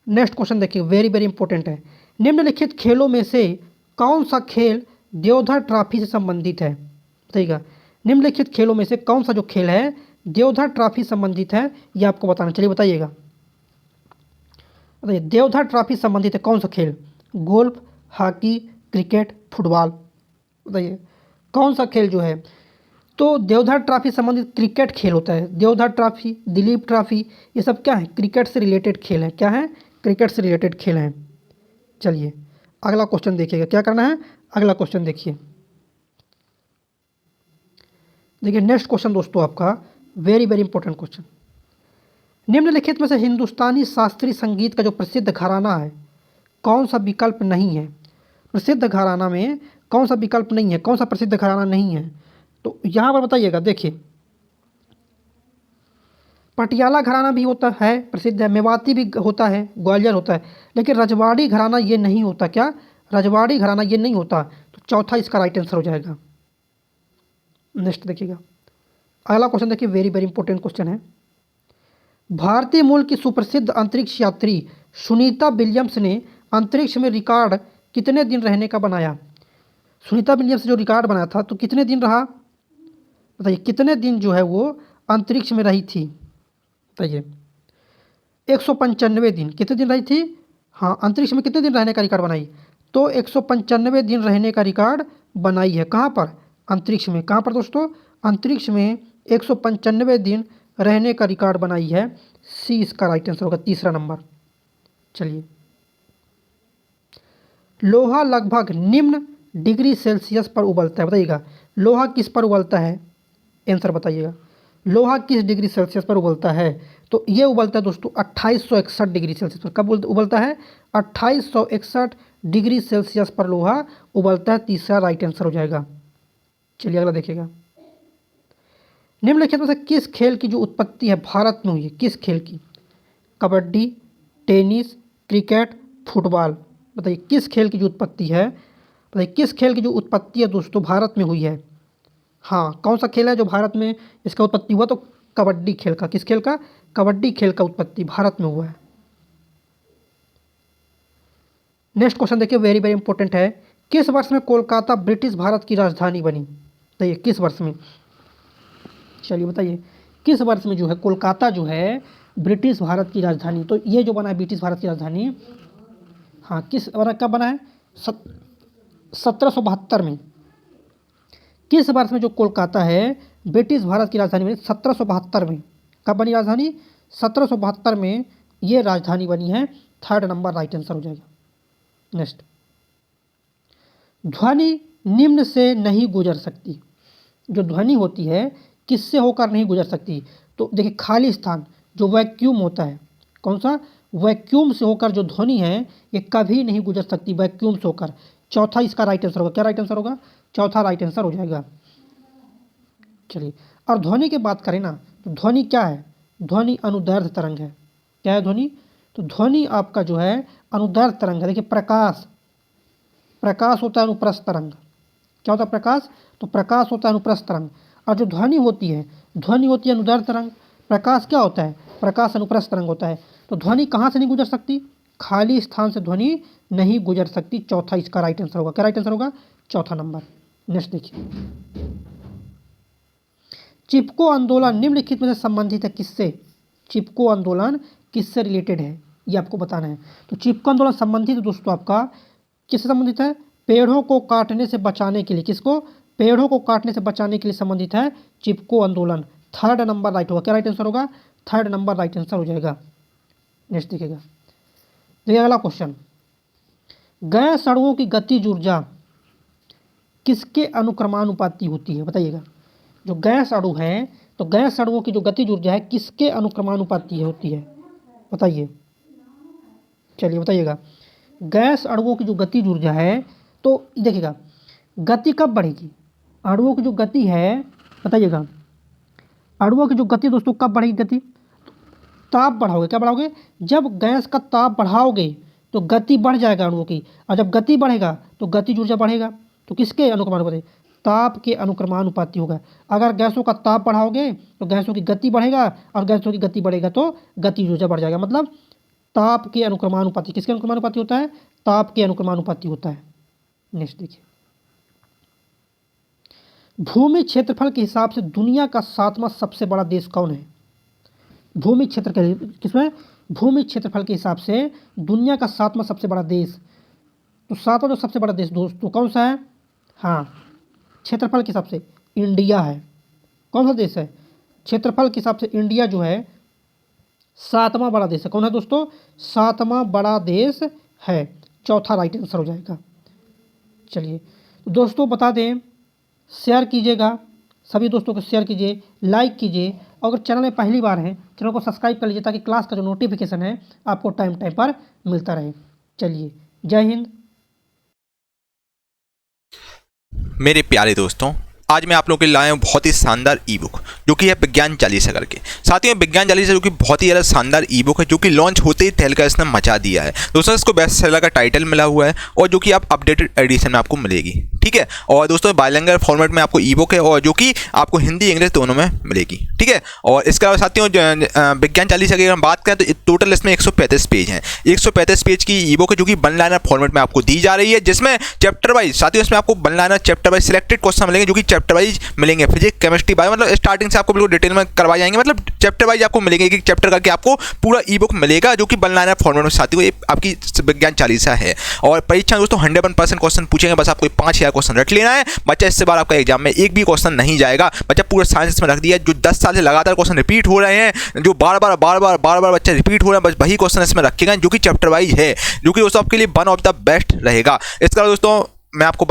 नेक्स्ट क्वेश्चन देखिए, वेरी वेरी इंपॉर्टेंट है। निम्नलिखित खेलों में से कौन सा खेल देवधर ट्रॉफी से संबंधित है? बताइएगा, निम्नलिखित खेलों में से कौन सा जो खेल है देवधर ट्रॉफी संबंधित है, ये आपको बताना। चलिए बताइएगा, बताइए देवधर ट्रॉफी संबंधित है कौन सा खेल? Golf, hockey, cricket, football. बताइए कौन सा खेल जो है? तो देवधर ट्रॉफी संबंधित क्रिकेट खेल होता है। देवधर ट्रॉफी, दिलीप ट्रॉफी, ये सब क्या है? क्रिकेट से रिलेटेड खेल है। क्या है? क्रिकेट से रिलेटेड खेल हैं। चलिए अगला क्वेश्चन देखिएगा, क्या करना है? अगला क्वेश्चन देखिए। देखिए नेक्स्ट क्वेश्चन दोस्तों आपका वेरी वेरी इंपॉर्टेंट क्वेश्चन। निम्नलिखित में से हिंदुस्तानी शास्त्रीय संगीत का जो प्रसिद्ध घराना है कौन सा विकल्प नहीं है? प्रसिद्ध घराना में कौन सा विकल्प नहीं है? कौन सा प्रसिद्ध घराना नहीं है? तो यहाँ पर बताइएगा। देखिए पटियाला घराना भी होता है, प्रसिद्ध है, मेवाती भी होता है, ग्वालियर होता है, लेकिन रजवाड़ी घराना ये नहीं होता। क्या? रजवाड़ी घराना ये नहीं होता। तो चौथा इसका राइट आंसर हो जाएगा। नेक्स्ट देखिएगा, अगला क्वेश्चन देखिए, वेरी वेरी इंपॉर्टेंट क्वेश्चन है। भारतीय मूल की सुप्रसिद्ध अंतरिक्ष यात्री सुनीता विलियम्स ने अंतरिक्ष में रिकॉर्ड कितने दिन रहने का बनाया? सुनीता विलियम्स जो रिकॉर्ड बनाया था तो कितने दिन रहा? बताइए कितने दिन जो है वो अंतरिक्ष में रही थी? बताइए 195 दिन। कितने दिन रही थी? हाँ, अंतरिक्ष में कितने दिन रहने का रिकॉर्ड बनाई? तो 195 दिन रहने का रिकॉर्ड बनाई है। कहाँ पर? अंतरिक्ष में। कहाँ पर दोस्तों? अंतरिक्ष में 195 दिन रहने का रिकॉर्ड बनाई है। सी इसका राइट आंसर होगा, तीसरा नंबर। चलिए, लोहा लगभग निम्न डिग्री सेल्सियस पर उबलता है। बताइएगा लोहा किस पर उबलता है? आंसर बताइएगा, लोहा किस डिग्री सेल्सियस पर उबलता है? तो ये उबलता है दोस्तों 2861 डिग्री सेल्सियस पर। कब उबलता है? 2861 डिग्री सेल्सियस पर लोहा उबलता है। तीसरा राइट आंसर हो जाएगा। चलिए अगला देखिएगा, निम्नलिखित में से किस खेल की जो उत्पत्ति है भारत में हुई है? किस खेल की? Kabaddi, tennis, cricket, football. बताइए किस खेल की जो उत्पत्ति है? बताइए किस खेल की जो उत्पत्ति है दोस्तों भारत में हुई है? हाँ, कौन सा खेल है जो भारत में इसका उत्पत्ति हुआ? तो कबड्डी खेल का। किस खेल का? कबड्डी खेल का उत्पत्ति भारत में हुआ है। नेक्स्ट क्वेश्चन देखिए, वेरी वेरी इंपॉर्टेंट है। किस वर्ष में कोलकाता ब्रिटिश भारत की राजधानी बनी? बताइए किस वर्ष में? चलिए बताइए किस वर्ष में जो है कोलकाता जो है ब्रिटिश भारत की राजधानी? तो ये जो बना है ब्रिटिश भारत की राजधानी, हाँ किस बना, कब बना है? 1772 में। किस वर्ष में जो कोलकाता है ब्रिटिश भारत की राजधानी बनी? 1772 में। कब बनी राजधानी? 1772 में ये राजधानी बनी है। थर्ड नंबर राइट आंसर हो जाएगा। नेक्स्ट, ध्वनि निम्न से नहीं गुजर सकती। जो ध्वनि होती है किससे होकर नहीं गुजर सकती? तो देखिए खाली स्थान जो वैक्यूम होता है, कौन सा? वैक्यूम से होकर जो ध्वनि है ये कभी नहीं गुजर सकती, वैक्यूम से होकर। चौथा इसका राइट आंसर होगा। क्या राइट आंसर होगा? चौथा राइट आंसर हो जाएगा। चलिए, और ध्वनि की बात करें ना तो ध्वनि क्या है? ध्वनि अनुदैर्ध्य तरंग है। क्या है ध्वनि? तो ध्वनि आपका जो है अनुदैर्ध्य तरंग है। देखिए प्रकाश, प्रकाश होता है अनुप्रस्थ तरंग। क्या होता है प्रकाश? तो प्रकाश होता है अनुप्रस्थ तरंग। और जो ध्वनि होती है अनुदैर्ध्य तरंग। प्रकाश क्या होता है? प्रकाश अनुप्रस्थ तरंग होता है। तो ध्वनि कहाँ से नहीं गुजर सकती? खाली स्थान से ध्वनि नहीं गुजर सकती। चौथा इसका राइट आंसर होगा। क्या राइट आंसर होगा? चौथा नंबर। नेक्स्ट देखिए, चिपको आंदोलन निम्नलिखित में से संबंधित है किससे? चिपको आंदोलन किससे रिलेटेड है ये आपको बताना है। तो चिपको आंदोलन संबंधित है दोस्तों आपका किससे संबंधित है? पेड़ों को काटने से बचाने के लिए। किसको? पेड़ों को काटने से बचाने के लिए संबंधित है चिपको आंदोलन। थर्ड नंबर राइट होगा। क्या राइट आंसर होगा? थर्ड नंबर राइट आंसर हो जाएगा। नेक्स्ट देखिएगा, देखिए अगला क्वेश्चन, गैस अणुओं की गतिज ऊर्जा किसके अनुक्रमानुपाती होती है? बताइएगा, जो गैस अणु है तो गैस अणुओं की जो गतिज ऊर्जा है किसके अनुक्रमानुपाती होती है? बताइए। चलिए बताइएगा, गैस अणुओं की जो गतिज ऊर्जा है तो देखिएगा गति कब बढ़ेगी? अणुओं की जो गति है बताइएगा अणुओं की जो गति दोस्तों कब बढ़ेगी गति, ताप बढ़ाओगे, क्या बढ़ाओगे, जब गैस का ताप बढ़ाओगे तो गति बढ़ जाएगा अणुओं की, और जब गति बढ़ेगा तो गतिज ऊर्जा बढ़ेगा। तो किसके अनुक्रमानुपाती, ताप के अनुक्रमानुपाती होगा। अगर गैसों का ताप बढ़ाओगे तो गैसों की गति बढ़ेगा, और गैसों की गति बढ़ेगा तो गतिज ऊर्जा बढ़ जाएगा। मतलब ताप के अनुक्रमानुपाती, किसके अनुक्रमानुपाती होता है, ताप के अनुक्रमानुपाती होता है। नेक्स्ट देखिए, भूमि क्षेत्रफल के हिसाब से दुनिया का 7वां सबसे बड़ा देश कौन है। भूमि क्षेत्र के किसमें, भूमि क्षेत्रफल के हिसाब से दुनिया का 7वां सबसे बड़ा देश, तो 7वां जो सबसे बड़ा देश दोस्तों कौन सा है, हाँ क्षेत्रफल के हिसाब से इंडिया है। कौन सा देश है, क्षेत्रफल के हिसाब से इंडिया जो है 7वां बड़ा देश है। कौन है दोस्तों, 7वां बड़ा देश है। चौथा राइट आंसर हो जाएगा। चलिए तो दोस्तों बता दें, शेयर कीजिएगा, सभी दोस्तों को शेयर कीजिए, लाइक कीजिए, और अगर चैनल में पहली बार है चैनल को सब्सक्राइब कर लीजिए ताकि क्लास का जो नोटिफिकेशन है आपको टाइम टाइम पर मिलता रहे। चलिए जय हिंद। मेरे प्यारे दोस्तों, आज मैं आप लोगों के लिए लाया हूँ बहुत ही शानदार ई बुक जो कि है विज्ञान चालीसा करके। साथियों विज्ञान चालीसा जो कि बहुत ही ज़्यादा शानदार ई बुक है, जो कि लॉन्च होते ही तहलका इसने मचा दिया है। दोस्तों इसको बेस्ट सेलर का टाइटल मिला हुआ है, और जो कि आप अपडेटेड एडिशन में आपको मिलेगी, ठीक है। और दोस्तों बाइलिंगुअल फॉर्मेट में आपको ई बुक है, और जो कि आपको हिंदी इंग्लिश दोनों में मिलेगी, ठीक है। और इसके अलावा साथियों विज्ञान चालीसा की अगर हम बात करें तो टोटल इसमें 135 पेज हैं। 135 पेज की ई बुक है जो कि वन लाइनर फॉर्मेट में आपको दी जा रही है, जिसमें चैप्टर वाइज साथियों इसमें आपको one liner chapter wise selected question मिलेंगे, जो कि चैप्टर वाइज मिलेंगे। फिजिक्स केमिस्ट्री बायो, मतलब स्टार्टिंग से आपको बिल्कुल डिटेल में करवाए जाएंगे, मतलब चैप्टर वाइज आपको मिलेंगे, एक चैप्टर करके आपको पूरा ई बुक मिलेगा, जो कि वन लाइनर फॉर्मेट में साथियों ये आपकी विज्ञान चालीसा है। और परीक्षा दोस्तों 100% क्वेश्चन पूछेंगे, बस आपको 5000 क्वेश्चन रट लेना है बच्चा। इससे बार आपका एग्जाम में एक भी क्वेश्चन नहीं जाएगा बच्चा, पूरा साइंस में रख दिया। जो 10 साल से लगातार क्वेश्चन रिपीट हो रहे हैं, जो बार बार बच्चा रिपीट हो रहे हैं, बस वही क्वेश्चन इसमें रखेगा, जो कि चैप्टर वाइज है, जो कि दोस्तों आपके लिए वन ऑफ द बेस्ट रहेगा। इसका दोस्तों मैं आपको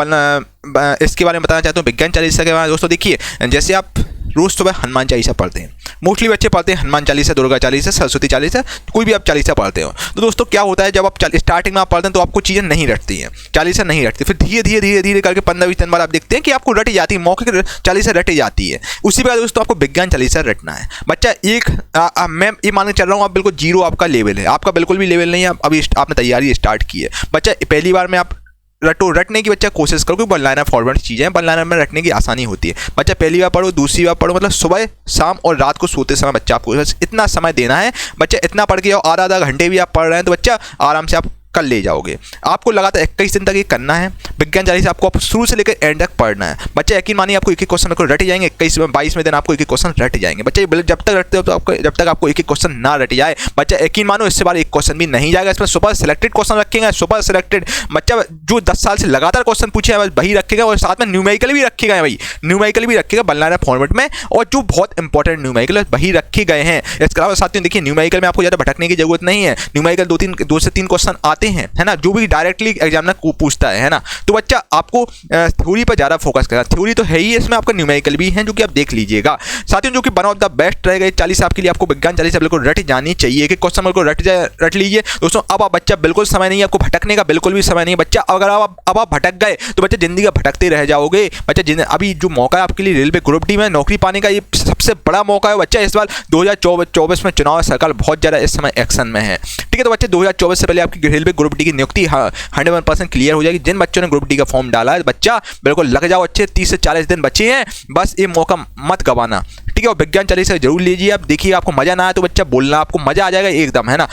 इसके बारे में बताना चाहता हूँ विज्ञान चालीसा के बारे में। दोस्तों देखिए, जैसे आप रोज़ सुबह हनुमान चालीसा पढ़ते हैं, मोस्टली बच्चे पढ़ते हैं हनुमान चालीसा, दुर्गा चालीसा, सरस्वती चालीसा, कोई भी आप चालीसा पढ़ते हो, तो दोस्तों क्या होता है, जब आप स्टार्टिंग में आप पढ़ते हैं तो आपको चीज़ें नहीं रटती हैं, चालीसा नहीं रटती, फिर धीरे धीरे करके 15-20 दिन बाद आप देखते हैं कि आपको रटी जाती है, मौके की चालीसा रटी जाती है। उसी प्रकार दोस्तों आपको विज्ञान चालीसा रटना है बच्चा। मैं ये मान के चल रहा हूँ आप बिल्कुल जीरो आपका लेवल है, आपका बिल्कुल भी लेवल नहीं है, अभी आपने तैयारी स्टार्ट की है बच्चा। पहली बार में आप रटने की बच्चा कोशिश करो, क्योंकि वन लाइनर फॉर्मेट चीज़ें हैं, वन लाइनर में रटने की आसानी होती है बच्चा। पहली बार पढ़ो, दूसरी बार पढ़ो, मतलब सुबह शाम और रात को सोते समय बच्चा आपको इतना समय देना है बच्चा। इतना पढ़ के आधा आधा घंटे भी आप पढ़ रहे हैं तो बच्चा आराम से आप कर ले जाओगे। आपको लगातार 21 दिन तक ये करना है विज्ञान चालीसा, आपको शुरू से लेकर एंड तक पढ़ना है बच्चा। यकीन मानिए आपको एक एक क्वेश्चन को रट जाएंगे, 21-22वें दिन आपको एक एक क्वेश्चन रट जाएंगे बच्चा। जब तक रटते हो तो आपको, जब तक आपको एक एक क्वेश्चन ना रट जाए बच्चा, यकीन मानो इससे बार एक क्वेश्चन भी नहीं जाएगा। इसमें सुपर सिलेक्टेड क्वेश्चन रखेंगे, सुपर सिलेक्टेड बच्चा जो 10 साल से लगातार क्वेश्चन पूछे हैं वही रखेगा, और साथ में न्यूमेरिकल भी रखेगा भाई, न्यूमेरिकल भी रखेगा वन लाइनर फॉर्मेट में, और जो बहुत इंपॉर्टेंट न्यूमेरिकल वही रखे गए हैं। इसके अलावा साथियों देखिए, न्यूमेरिकल में आपको ज़्यादा भटकने की जरूरत नहीं है, न्यूमेरिकल 2 से 3 क्वेश्चन आते हैं, है ना, जो भी डायरेक्टली एग्जामिनर को पूछता है ना। तो बच्चा आपको थ्योरी पर ज़्यादा फोकस करना, थ्योरी तो है ही, इसमें आपका न्यूमेरिकल भी है जो कि आप देख लीजिएगा साथियों, जो कि वन ऑफ द बेस्ट रहेगा चालीसा आपके लिए। आपको विज्ञान चालीसा बिल्कुल रट जानी चाहिए, कि क्वेश्चन बिल्कुल रट लीजिए दोस्तों। अब आप बच्चा बिल्कुल समय नहीं है आपको भटकने का, बिल्कुल भी समय नहीं है बच्चा। अगर अब आप भटक गए तो बच्चा जिंदगी का भटकते रह जाओगे बच्चा। अभी जो मौका है आपके लिए रेलवे ग्रुप डी में नौकरी पाने का, ये सबसे बड़ा मौका है बच्चा। इस बार 2024 में चुनाव सरकार बहुत ज़्यादा इस समय एक्शन में है, ठीक है। तो बच्चे 2024 से पहले आपकी रेलवे ग्रुप डी की नियुक्ति 100% क्लियर हो जाएगी। जिन बच्चों ने ग्रुप डी का फॉर्म डाला है बच्चा बिल्कुल लग जाओ अच्छे, 30 से 40 दिन बचे हैं, बस ये मौका मत गवाना, ठीक है। और विज्ञान चालीसा जरूर लीजिए आप, देखिए आपको मजा ना आए तो बच्चा बोलना, आपको मजा आ जाएगा एकदम, है ना।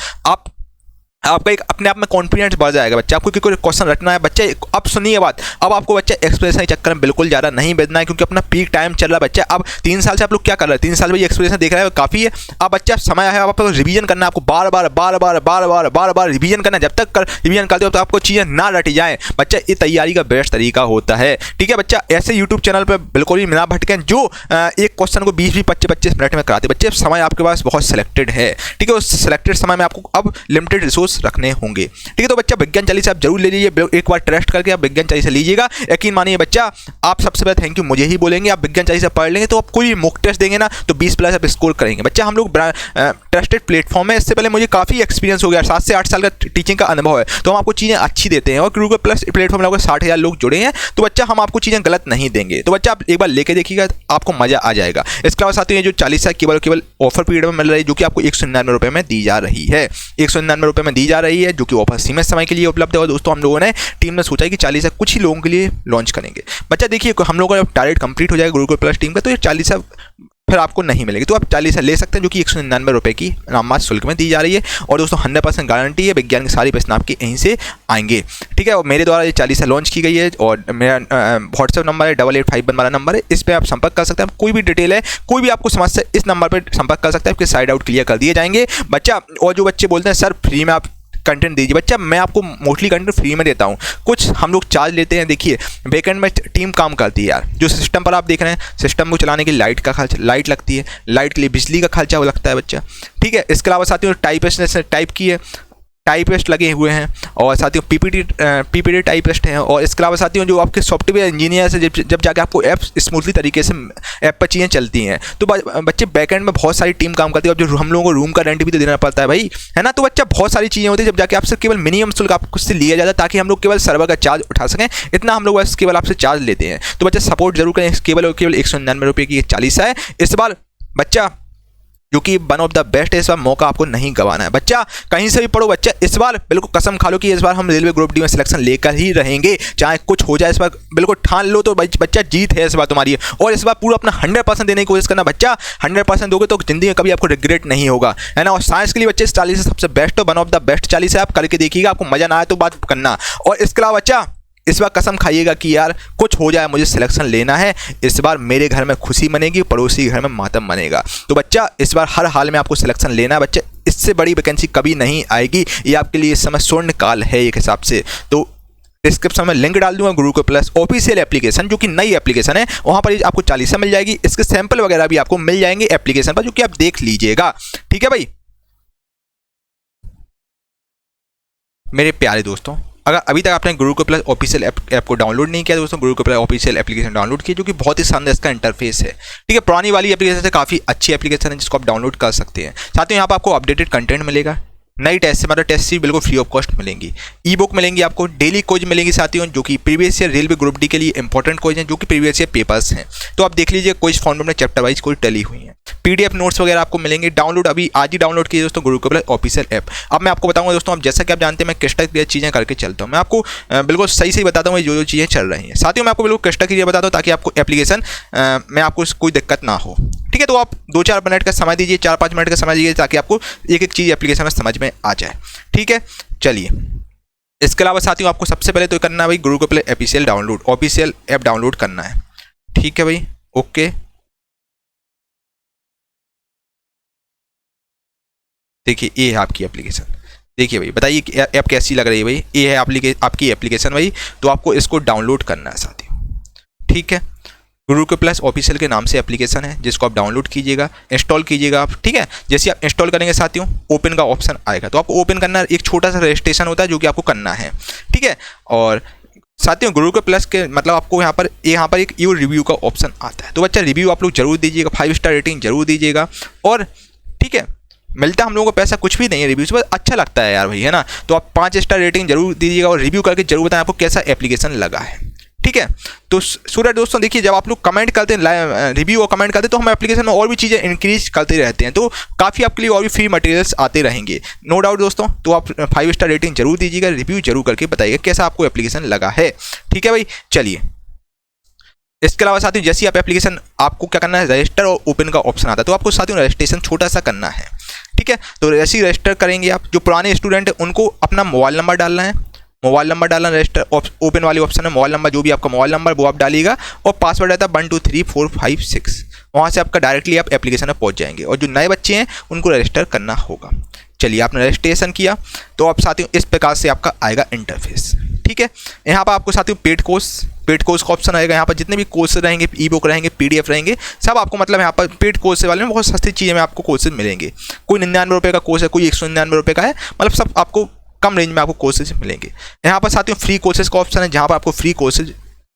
आपका एक अपने आप में कॉन्फिडेंस बढ़ जाएगा बच्चा। आपको कोई क्वेश्चन रटना है बच्चा, अब सुनिए बात, अब आपको बच्चा एक्सप्रेशन के चक्कर में बिल्कुल ज़्यादा नहीं बदलना है, क्योंकि अपना पीक टाइम चल रहा है बच्चा। अब 3 साल से आप लोग क्या कर रहे हैं, 3 साल में ये एक्सप्रेशन देख रहे हैं काफ़ी है। अब बच्चा समय है, अब आपको रिवीजन करना है, आपको बार बार रिवीजन करना है। जब तक रिवीजन करते हो तो आपको चीज़ें ना रट जाएँ बच्चा, ये तैयारी का बेस्ट तरीका होता है, ठीक है बच्चा। ऐसे यूट्यूब चैनल पर बिल्कुल भी ना भटकें जो एक क्वेश्चन को 20-25 मिनट में कराते बच्चे। समय आपके पास बहुत सिलेक्टेड है, ठीक है। उस सिलेक्टेड समय में आपको अब लिमिटेड रिसोर्स कोर्स रखने होंगे। ठीक है, तो बच्चा विज्ञान चालीसा आप जरूर ले लीजिए, एक बार टेस्ट करके आप विज्ञान चालीसा लीजिएगा। यकीन मानिए बच्चा, आप सबसे पहले थैंक यू मुझे ही बोलेंगे। आप विज्ञान चालीसा पढ़ लेंगे तो आप कोई मॉक टेस्ट देंगे ना तो 20+ आप स्कोर करेंगे। बच्चा हम लोग ट्रस्टेड प्लेटफॉर्म है, इससे पहले मुझे काफ़ी एक्सपीरियंस हो गया, 7 से 8 साल का टीचिंग का अनुभव है, तो हम आपको चीज़ें अच्छी देते हैं। और गुरुकुल प्लस प्लेटफॉर्म में 60,000 लोग जुड़े हैं, तो बच्चा हम आपको चीज़ें गलत नहीं देंगे। तो बच्चा आप एक बार लेके देखिएगा, आपको मजा आ जाएगा। इसके अलावा साथियों, ये जो चालीसा केवल ऑफर पीरियड में मिल रही है, जो कि आपको 199 रुपये में दी जा रही है, 199 रुपये में दी जा रही है, जो कि ऑफर सीमित समय के लिए उपलब्ध है। और दोस्तों हम लोगों ने टीम में सोचा कि चालीसा कुछ ही लोगों के लिए लॉन्च करेंगे। बच्चा देखिए, हम लोगों का टारगेट कंप्लीट हो जाएगा गुरुकुल प्लस टीम का, तो ये चालीसा फिर आपको नहीं मिलेगी, तो आप चालीसा ले सकते हैं, जो कि 199 रुपये की नाममात्र शुल्क में दी जा रही है। और दोस्तों 100% गारंटी है, विज्ञान के सारे प्रश्न आपके यहीं से आएंगे। ठीक है, और मेरे द्वारा ये चालीसा लॉन्च की गई है, और मेरा व्हाट्सएप नंबर है 8851 वाला नंबर है, इस पर आप संपर्क कर सकते हैं। कोई भी डिटेल है, कोई भी आपको समस्या, इस नंबर पर संपर्क कर सकते हैं, आपके साइड आउट क्लियर कर दिए जाएंगे। बच्चा, और जो बच्चे बोलते हैं सर फ्री में आप कंटेंट दीजिए, बच्चा मैं आपको मोस्टली कंटेंट फ्री में देता हूँ, कुछ हम लोग चार्ज लेते हैं। देखिए बैकएंड में टीम काम करती है यार, जो सिस्टम पर आप देख रहे हैं, सिस्टम को चलाने के लिए लाइट का खर्चा, लाइट लगती है, लाइट के लिए बिजली का खर्चा वो लगता है बच्चा। ठीक है, इसके अलावा साथियों टाइप की है, टाइपिस्ट लगे हुए हैं, और साथियों पीपीटी टाइपिस्ट हैं। और इसके अलावा साथियों जो आपके सॉफ्टवेयर इंजीनियर से जब जाके आपको ऐप स्मूथली तरीके से ऐप पर चीज़ें चलती हैं, तो बच्चे बैकएंड में बहुत सारी टीम काम करती है। अब जो हम लोगों को रूम का रेंट भी तो देना पड़ता है भाई, है ना। तो बच्चा बहुत सारी चीज़ें होती है, जब जाके आपसे केवल मिनिमम शुल्क आपसे लिया जाता है, ताकि हम लोग केवल सर्वर का चार्ज उठा सकें, इतना हम लोग बस केवल आपसे चार्ज लेते हैं। तो बच्चा सपोर्ट जरूर करें, केवल 199 रुपये की 40 है इस बार बच्चा, जो कि वन ऑफ द बेस्ट है। इस बार मौका आपको नहीं गंवाना है बच्चा, कहीं से भी पढ़ो बच्चा, इस बार बिल्कुल कसम खा लो कि इस बार हम रेलवे ग्रुप डी में सिलेक्शन लेकर ही रहेंगे, चाहे कुछ हो जाए। इस बार बिल्कुल ठान लो, तो बच्चा जीत है इस बार तुम्हारी। और इस बार पूरा अपना 100% देने की कोशिश करना बच्चा, 100% दोगे तो जिंदगी में कभी आपको रिग्रेट नहीं होगा, है ना। और साइंस के लिए बच्चे 40 सबसे बेस्ट हो, वन ऑफ द बेस्ट 40 है, आप करके देखिएगा, आपको मजा ना आए तो बात करना। और इसके अलावा बच्चा इस बार कसम खाइएगा कि यार कुछ हो जाए, मुझे सिलेक्शन लेना है, इस बार मेरे घर में खुशी मनेगी, पड़ोसी घर में मातम मनेगा। तो बच्चा इस बार हर हाल में आपको सिलेक्शन लेना है बच्चा, इससे बड़ी वैकेंसी कभी नहीं आएगी, ये आपके लिए इस समय स्वर्ण काल है एक हिसाब से। तो डिस्क्रिप्शन में लिंक डाल दूंगा गुरुकुल प्लस ऑफिशियल एप्लीकेशन, जो कि नई एप्लीकेशन है, वहाँ पर आपको 40 मिल जाएगी। इसके सैंपल वगैरह भी आपको मिल जाएंगे एप्लीकेशन पर, जो कि आप देख लीजिएगा। ठीक है भाई मेरे प्यारे दोस्तों, अगर अभी तक आपने गुरुकुल प्लस ऑफिशियल ऐप को डाउनलोड नहीं किया दोस्तों, Gurukul plus official application download किया, जो कि बहुत ही शानदार इसका इंटरफेस है। ठीक है, पुरानी वाली एप्लीकेशन से काफ़ी अच्छी एप्लीकेशन है, जिसको आप डाउनलोड कर सकते हैं। साथ ही यहाँ पर आपको अपडेटेड कंटेंट मिलेगा, नई टेस्ट से मतलब टेस्ट सीट बिल्कुल फ्री ऑफ कॉस्ट मिलेंगी, ई बुक मिलेंगी आपको, डेली क्विज मिलेंगी साथियों, जो कि previous year railway group D के लिए इंपॉर्टेंट क्विज हैं, जो कि प्रीवियस ईयर पेपर्स हैं। तो आप देख लीजिए क्विज फॉर्म में चैप्टर वाइज कोई टली हुई है, पीडीएफ नोट्स वगैरह आपको मिलेंगे। डाउनलोड अभी आज ही डाउनलोड कीजिए दोस्तों गुरुकुल प्लस ऑफिशियल ऐप। अब मैं आपको बताऊंगा दोस्तों, अब जैसा कि आप जानते हैं मैं क्रिस्टल क्लियर चीज़ें करके चलता हूँ, मैं आपको बिल्कुल सही सही बताता हूँ जो चीज़ें चल रही हैं। साथियों मैं आपको बिल्कुल क्रिस्टल क्लियर बताता हूँ, ताकि आपको एप्लीकेशन में आपको कोई दिक्कत ना हो। ठीक है, तो आप 2-4 मिनट का समय दीजिए, 4-5 मिनट का समय दीजिए, ताकि आपको एक एक चीज़ एप्लीकेशन में समझ में आ जाए। ठीक है, चलिए इसके अलावा साथियों आपको सबसे पहले तो करना है भाई Gurukul plus official app download करना है। ठीक है भाई, ओके। देखिए ये है आपकी एप्लीकेशन, देखिए भाई बताइए ऐप कैसी लग रही है भाई, ये है आपकी एप्लीकेशन भाई। तो आपको इसको डाउनलोड करना है साथियों। ठीक है, गुरुकुल प्लस ऑफिशियल के नाम से एप्लीकेशन है, जिसको आप डाउनलोड कीजिएगा, इंस्टॉल कीजिएगा आप। ठीक है, जैसे आप इंस्टॉल करेंगे साथियों, ओपन का ऑप्शन आएगा, तो आपको ओपन करना है, एक छोटा सा रजिस्ट्रेशन होता है जो कि आपको करना है। ठीक है, और साथियों गुरुकुल प्लस के मतलब आपको यहाँ पर एक यू रिव्यू का ऑप्शन आता है, तो बच्चा रिव्यू आप लोग जरूर दीजिएगा, 5 स्टार रेटिंग जरूर दीजिएगा। और ठीक है, मिलता हम लोगों को पैसा कुछ भी नहीं है रिव्यू से, बस अच्छा लगता है यार भाई, है ना। तो आप 5 स्टार रेटिंग जरूर दीजिएगा, और रिव्यू करके जरूर बताएं आपको कैसा एप्लीकेशन लगा है। ठीक है, तो सूरज दोस्तों देखिए, जब आप लोग कमेंट करते हैं, रिव्यू और कमेंट करते हैं, तो हम एप्लीकेशन में और भी चीज़ें इंक्रीज करते रहते हैं, तो काफ़ी आपके लिए और भी फ्री मटेरियल्स आते रहेंगे, नो डाउट दोस्तों। तो आप 5 स्टार रेटिंग जरूर दीजिएगा, रिव्यू जरूर करके बताइएगा कैसा आपको एप्लीकेशन लगा है। ठीक है भाई, चलिए इसके अलावा साथियों जैसे आप एप्लीकेशन, आपको क्या करना है, रजिस्टर और ओपन का ऑप्शन आता है, तो आपको साथियों रजिस्ट्रेशन छोटा सा करना है। ठीक है, तो जैसे ही रजिस्टर करेंगे आप, जो पुराने स्टूडेंट हैं उनको अपना मोबाइल नंबर डालना है, मोबाइल नंबर डालना, रजिस्टर ओपन वाली ऑप्शन है, मोबाइल नंबर जो भी आपका मोबाइल नंबर वो आप डालिएगा, और पासवर्ड रहता है 123456। वहाँ से आपका डायरेक्टली आप एप्लीकेशन में पहुँच जाएंगे, और जो नए बच्चे हैं उनको रजिस्टर करना होगा। चलिए आपने रजिस्ट्रेशन किया, तो आप साथियों इस प्रकार से आपका आएगा इंटरफेस। ठीक है, यहाँ पर आपको साथियों पेड कोर्स का ऑप्शन आएगा। यहाँ पर जितने भी कोर्स रहेंगे, ई बुक रहेंगे, पीडीएफ रहेंगे, सब आपको मतलब यहाँ पर पेड कोर्स वाले में बहुत सस्ती चीज़ें में आपको कोर्सेज मिलेंगे। कोई 99 रुपये का कोर्स है, कोई 199 रुपये का है, मतलब सब आपको कम रेंज में आपको कोर्सेज मिलेंगे। यहाँ पर साथियों फ्री कोर्सेज का ऑप्शन है, जहाँ पर आपको फ्री कोर्सेज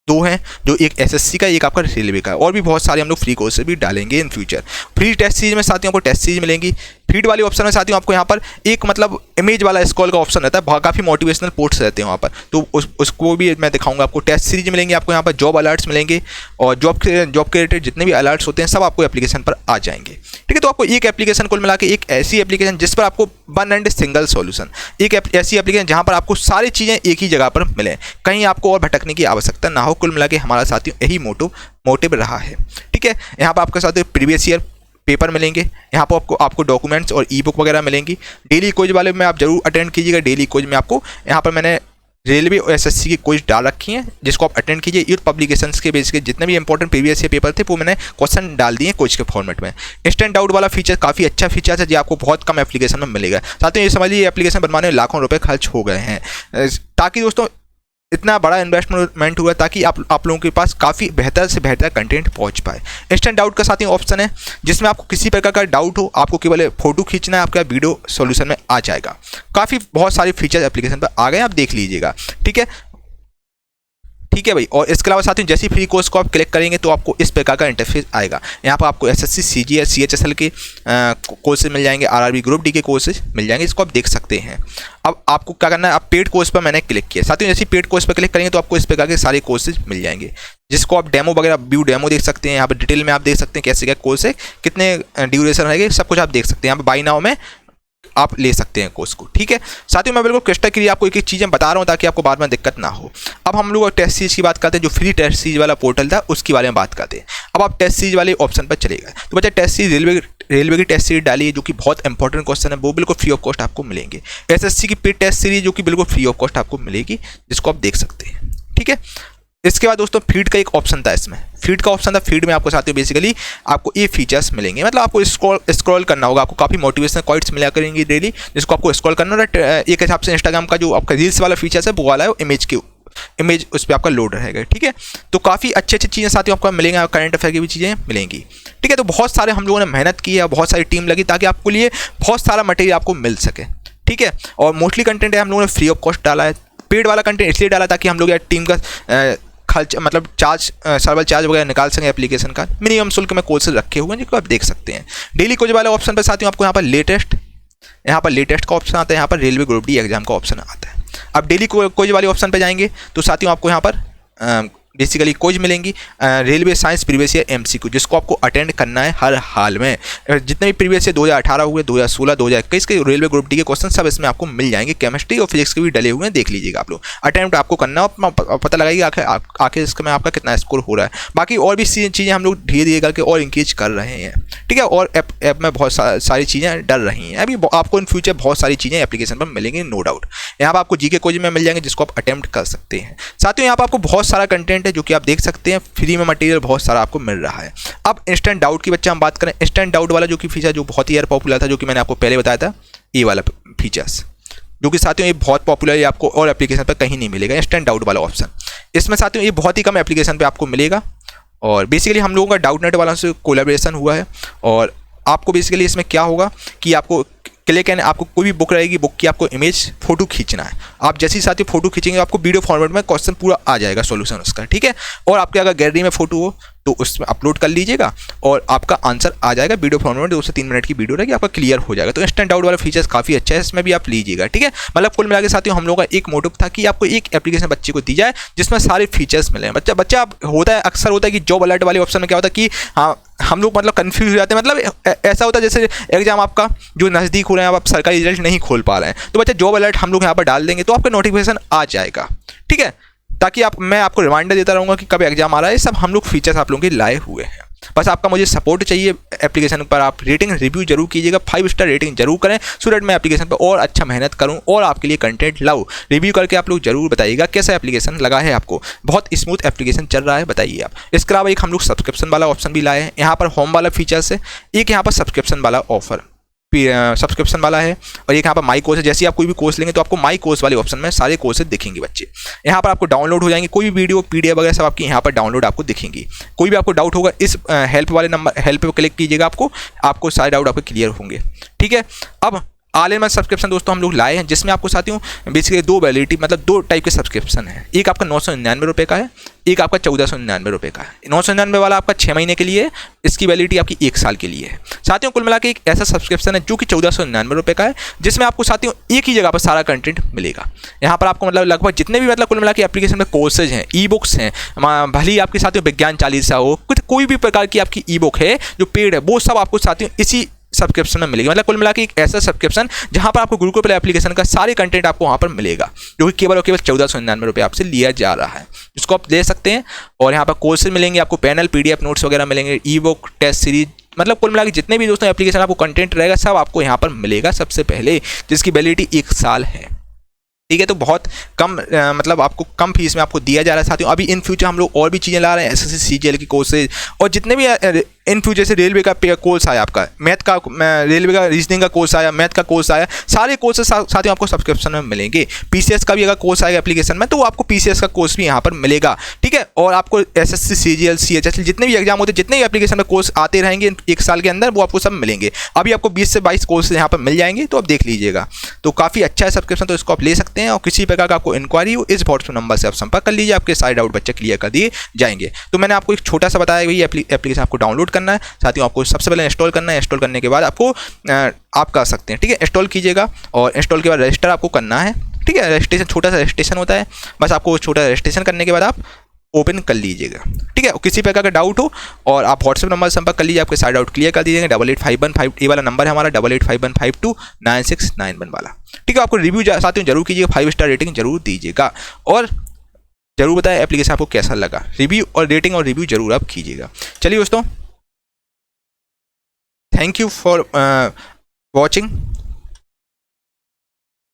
2 हैं, जो एक एसएससी का एक आपका रेलवे का है, और भी बहुत सारे हम लोग फ्री कोर्सेज भी डालेंगे in future. Free test series में साथियों आपको टेस्ट सीरीज मिलेंगी। फीड वाले ऑप्शन में साथियों आपको यहाँ पर एक मतलब इमेज वाला स्क्रॉल का ऑप्शन रहता है, काफ़ी मोटिवेशनल पोस्ट्स रहते हैं वहाँ पर, तो उसको भी मैं दिखाऊंगा आपको। टेस्ट सीरीज मिलेंगे आपको यहाँ पर, जॉब अलर्ट्स मिलेंगे, और जॉब के रिलेटेड जितने भी अलर्ट्स होते हैं सब आपको एप्लीकेशन पर आ जाएंगे। ठीक है, तो आपको एक एप्लीकेशन कुल मिला के एक ऐसी एप्लीकेशन जिस पर आपको वन एंड सिंगल सॉल्यूशन, एक ऐसी एप्लीकेशन जहाँ पर आपको सारी चीज़ें एक ही जगह पर मिलें, कहीं आपको और भटकने की आवश्यकता ना हो। कुल मिला के हमारा साथियों यही मोटिव रहा है। ठीक है, यहाँ पर आपके साथ प्रीवियस ईयर पेपर मिलेंगे, यहाँ पर आपको डॉक्यूमेंट्स और ई बुक वगैरह मिलेंगी। डेली क्विज वाले में आप जरूर अटेंड कीजिएगा। डेली क्विज में आपको यहाँ पर मैंने रेलवे और एसएससी की क्विज डाल रखी हैं, जिसको आप अटेंड कीजिए। यूथ पब्लिकेशंस के बेस के जितने भी इंपॉर्टेंट प्रीवियस ईयर पेपर थे वो मैंने क्वेश्चन डाल दिए क्विज के फॉर्मेट में। इंस्टेंट डाउट वाला फीचर काफ़ी अच्छा फीचर है, जो आपको बहुत कम एप्लीकेशन में मिलेगा। साथ ही ये समझिए एप्लीकेशन बनवाने में लाखों रुपये खर्च हो गए हैं, ताकि दोस्तों इतना बड़ा इन्वेस्टमेंट हुआ ताकि आप लोगों के पास काफ़ी बेहतर से बेहतर कंटेंट पहुंच पाए। इंस्टेंट डाउट का साथ ही ऑप्शन है, जिसमें आपको किसी प्रकार का डाउट हो, आपको केवल फोटो खींचना है, आपका वीडियो सॉल्यूशन में आ जाएगा। काफ़ी बहुत सारे फीचर्स एप्लीकेशन पर आ गए, आप देख लीजिएगा। ठीक है भाई। और इसके अलावा साथियों जैसे फ्री कोर्स को आप क्लिक करेंगे तो आपको इस प्रकार का इंटरफेस आएगा। यहाँ पर आपको एसएससी, सीजीएल, सीएचएसएल के कोर्सेज मिल जाएंगे, आरआरबी ग्रुप डी के कोर्सेज मिल जाएंगे, इसको आप देख सकते हैं। अब आपको क्या करना है, आप पेड कोर्स पर मैंने क्लिक किया। साथियों जैसे पेड कोर्स पर क्लिक करेंगे तो आपको इस प्रकार के सारे कोर्सेज मिल जाएंगे, जिसको आप डेमो वगैरह व्यू डेमो देख सकते हैं। यहाँ पर डिटेल में आप देख सकते हैं कैसे क्या कोर्स है, कितने ड्यूरेशन रहेगा, सब कुछ आप देख सकते हैं। यहाँ पर बाय नाउ में आप ले सकते हैं कोर्स को। ठीक है, साथियों मैं बिल्कुल क्रिस्टल क्लियर आपको एक एक चीज़ें बता रहा हूँ ताकि आपको बाद में दिक्कत ना हो। अब हम लोग टेस्ट सीरीज की बात करते हैं, जो फ्री टेस्ट सीरीज वाला पोर्टल था उसके बारे में बात करते हैं। अब आप टेस्ट सीरीज वाले ऑप्शन पर चलेगा तो बच्चा टेस्ट सीरीज रेलवे की टेस्ट सीरीज डालिए, जो कि बहुत इंपॉर्टेंट क्वेश्चन है, वो बिल्कुल फ्री ऑफ कॉस्ट आपको मिलेंगे। एसएससी की पेड टेस्ट सीरीज जो कि बिल्कुल फ्री ऑफ कॉस्ट आपको मिलेगी, जिसको आप देख सकते हैं। ठीक है, इसके बाद दोस्तों फीड का एक ऑप्शन था, इसमें फीड का ऑप्शन था। फीड में आपको साथियों बेसिकली आपको ये फीचर्स मिलेंगे, मतलब आपको स्क्रॉल करना होगा, आपको काफ़ी मोटिवेशनल क्वाइट्स मिला करेंगी डेली, जिसको आपको स्क्रॉल करना होगा। एक हिसाब से इंस्टाग्राम का जो आपका रील्स वाला फीचर्स है वो वाला है, इमेज उस पर आपका लोड रहेगा। ठीक है, तो काफ़ी अच्छी अच्छी चीज़ें साथियों आपको मिलेंगे, करंट अफेयर की भी चीज़ें मिलेंगी। ठीक है, तो बहुत सारे हम लोगों ने मेहनत की है, बहुत सारी टीम लगी ताकि आपको लिए बहुत सारा मटेरियल आपको मिल सके। ठीक है, और मोस्टली कंटेंट है हम लोगों ने फ्री ऑफ कॉस्ट डाला है। पेड वाला कंटेंट इसलिए डाला ताकि हम लोग यार टीम का खर्च मतलब सर्वर चार्ज वगैरह निकाल सकें एप्लीकेशन का। मिनिमम शुल्क में कोर्सेज रखे हुए हैं, जिसको आप देख सकते हैं। डेली क्विज वाले ऑप्शन पर साथियों आपको यहाँ पर लेटेस्ट का ऑप्शन आता है, यहाँ पर रेलवे ग्रुप डी एग्जाम का ऑप्शन आता है। अब डेली क्विज वाले ऑप्शन पर जाएंगे तो साथियों आपको यहाँ पर बेसिकली क्विज मिलेंगी, railway science previous year MCQ, जिसको आपको अटेंड करना है हर हाल में। जितने भी प्रीवियस ईयर 2018 हुए, 2016, 2021 के रेलवे ग्रुप डी के क्वेश्चन सब इसमें आपको मिल जाएंगे। केमिस्ट्री और फिजिक्स के भी डले हुए हैं, देख लीजिएगा आप लोग। अटेम्प्ट आपको करना हो, पता लगाइएगा आखिर इसमें आपका कितना स्कोर हो रहा है। बाकी और भी चीज़ें हम लोग धीरे धीरे करके और इंक्रीज कर रहे हैं। ठीक है, और ऐप में बहुत सारी चीज़ें डल रही हैं। अभी आपको इन फ्यूचर बहुत सारी चीज़ें एप्लीकेशन पर मिलेंगी, नो डाउट। यहाँ पर आपको जीके क्विज में मिल जाएंगे, जिसको आप अटेम्प्ट कर सकते हैं। साथियों यहाँ पर आपको बहुत सारा कंटेंट है जो कि आप देख सकते हैं, फ्री में मटेरियल बहुत सारा आपको मिल रहा है। अब इंस्टेंट डाउट की बच्चा हम बात करें, इंस्टेंट डाउट वाला जो कि फीचर जो बहुत ही यार पॉपुलर था, जो कि मैंने आपको पहले बताया था, ये वाला फीचर्स जो कि साथियों ये बहुत पॉपुलर है, आपको और एप्लीकेशन पर कहीं नहीं मिलेगा। इंस्टेंट डाउट वाला ऑप्शन इसमें साथियों ये बहुत ही कम एप्लीकेशन पर आपको मिलेगा, और बेसिकली हम लोगों का डाउट नेट वाला से कोलैबोरेशन हुआ है। और आपको बेसिकली इसमें क्या होगा कि आपको क्लिक एंड आपको कोई भी बुक रहेगी, बुक की आपको इमेज फोटो खींचना है। आप जैसे ही साथ ही फोटो खींचेंगे आपको वीडियो फॉर्मेट में क्वेश्चन पूरा आ जाएगा, सॉल्यूशन उसका। ठीक है, और आपके अगर गैलरी में फोटो हो तो उसमें अपलोड कर लीजिएगा और आपका आंसर आ जाएगा वीडियो फॉर्मेट में। 2 से 3 मिनट की वीडियो रहेगी, आपका क्लियर हो जाएगा। तो इंस्टेंट डाउट वाला फीचर्स काफ़ी अच्छा है, इसमें भी आप लीजिएगा। ठीक है, मतलब कुल मिला के साथियों हम लोगों का एक मोटिव था कि आपको एक एप्लीकेशन बच्चे को दी जाए जिसमें सारे फीचर्स मिले। बच्चा होता है, अक्सर होता है कि जॉब अलर्ट वाले ऑप्शन में क्या होता है कि हाँ हम लोग मतलब कंफ्यूज हो जाते हैं। मतलब ऐसा होता है जैसे एग्जाम आपका जो नज़दीक हो रहे हैं, आप सरकारी रिजल्ट नहीं खोल पा रहे हैं, तो बच्चा जॉब अलर्ट हम लोग यहाँ पर डाल देंगे तो आपका नोटिफिकेशन आ जाएगा। ठीक है, ताकि मैं आपको रिमाइंडर देता रहूँगा कि कब एग्जाम आ रहा है। सब हम लोग फीचर्स आप लोगों के लाए हुए हैं। बस आपका मुझे सपोर्ट चाहिए एप्लीकेशन पर। आप रेटिंग रिव्यू जरूर कीजिएगा, 5 स्टार रेटिंग जरूर करें, सो दैट मैं एप्लीकेशन पर और अच्छा मेहनत करूं और आपके लिए कंटेंट लाऊं। रिव्यू करके आप लोग जरूर बताइएगा कैसा एप्लीकेशन लगा है आपको। बहुत स्मूथ एप्लीकेशन चल रहा है, बताइए आप। इसके अलावा एक हम लोग सब्सक्रिप्शन वाला ऑप्शन भी लाए हैं। यहाँ पर होम वाला फीचर्स है, एक यहाँ पर सब्सक्रिप्शन वाला ऑफर सब्सक्रिप्शन वाला है, और एक यहाँ पर माई कोर्स है। जैसे आप कोई भी कोर्स लेंगे तो आपको माई कोर्स वाले ऑप्शन में सारे कोर्सेज दिखेंगे बच्चे। यहाँ पर आपको डाउनलोड हो जाएंगे, कोई भी वीडियो PDF वगैरह सब आपकी यहाँ पर डाउनलोड आपको दिखेंगी। कोई भी आपको डाउट होगा इस हेल्प वाले नंबर हेल्प पर क्लिक कीजिएगा, आपको सारे डाउट आपके क्लियर होंगे। ठीक है, अब ऑल इन वन सब्सक्रिप्शन दोस्तों हम लोग लाए हैं, जिसमें आपको साथियों बेसिकली दो वैलिडिटी मतलब दो टाइप के सब्सक्रिप्शन है। एक आपका 999 रुपये का है, एक आपका 1499 रुपये का है। 999 वाला आपका 6 महीने के लिए है, इसकी वैलिडिटी आपकी 1 साल के लिए है। साथियों कुल मिला के एक ऐसा सब्सक्रिप्शन है जो कि 1499 रुपये का है, जिसमें आपको साथियों एक ही जगह पर सारा कंटेंट मिलेगा। यहाँ पर आपको मतलब लगभग जितने भी मतलब कुल मिला के एप्लीकेशन में कोर्सेज हैं, ई बुक्स हैं, भले ही आपके साथियों विज्ञान चालीसा हो, कोई भी प्रकार की आपकी ई बुक है जो पेड है, वो सब आपको साथियों इसी सब्सक्रिप्शन में मिलेगी। मतलब कुल मिला के एक ऐसा सब्सक्रिप्शन जहां पर आपको गुरुकुल प्ले एप्लीकेशन का सारे कंटेंट आपको वहां पर मिलेगा, जो कि केवल और केवल 1499 रुपये आपसे लिया जा रहा है, जिसको आप ले सकते हैं। और यहाँ पर कोर्सेज मिलेंगे आपको, पैनल PDF नोट्स वगैरह मिलेंगे, ई बुक, टेस्ट सीरीज, मतलब कुल मिला के जितने भी दोस्तों एप्लीकेशन आपको कंटेंट रहेगा सब आपको यहाँ पर मिलेगा सबसे पहले, जिसकी वैलिडिटी 1 साल है। ठीक है, तो बहुत कम मतलब आपको कम फीस में आपको दिया जा रहा है साथियों। अभी इन फ्यूचर हम लोग और भी चीज़ें ला रहे हैं, SSC CGL की कोर्सेज, और जितने भी इन फ्यूचर से रेलवे का कोर्स आया, आपका मैथ का रेलवे का रीजनिंग का कोर्स आया, मैथ का कोर्स आया, सारे कोर्सेज साथियों आपको सब्सक्रिप्शन में मिलेंगे। PCS का भी अगर कोर्स आएगा एप्लीकेशन में, तो वो आपको PCS का कोर्स भी यहाँ पर मिलेगा। ठीक है, और आपको SSC CGL CHSL जितने भी एग्जाम होते हैं, जितने भी एप्लीकेशन में कोर्स आते रहेंगे 1 साल के अंदर, वो आपको सब मिलेंगे। अभी आपको 20 से 22 कोर्स यहाँ पर मिल जाएंगे, तो आप देख लीजिएगा। तो काफ़ी अच्छा है सब्सक्रिप्शन, तो इसको आप ले सकते हैं। और किसी प्रकार का आपको इंक्वायरी हो, इस व्हाट्सएप नंबर से आप संपर्क कर लीजिए, आपके सारे डाउट बच्चे क्लियर कर दिए जाएंगे। तो मैंने आपको एक छोटा सा बताया, ये एप्लीकेशन आपको डाउनलोड करना है साथियों, आपको सबसे पहले इंस्टॉल करना है। इंस्टॉल करने के बाद आपको आप कर सकते हैं। ठीक है, इंस्टॉल कीजिएगा और इंस्टॉल के बाद रजिस्टर आपको करना है। ठीक है, रजिस्ट्रेशन छोटा सा रजिस्ट्रेशन होता है, बस आपको छोटा रजिस्ट्रेशन करने के बाद आप ओपन कर लीजिएगा। ठीक है, किसी प्रकार का डाउट हो और आप व्हाट्सएप नंबर संपर्क कर लीजिए, आपके सारे डाउट क्लियर कर दीजिएगा। 8851 ये वाला नंबर है हमारा, 8851529691 वाला। ठीक है, आपको रिव्यू साथियों जरूर कीजिएगा, 5 स्टार रेटिंग जरूर दीजिएगा और जरूर बताएं एप्लीकेशन आपको कैसा लगा। रिव्यू और रेटिंग और रिव्यू जरूर आप कीजिएगा। चलिए दोस्तों, थैंक यू फॉर वॉचिंग।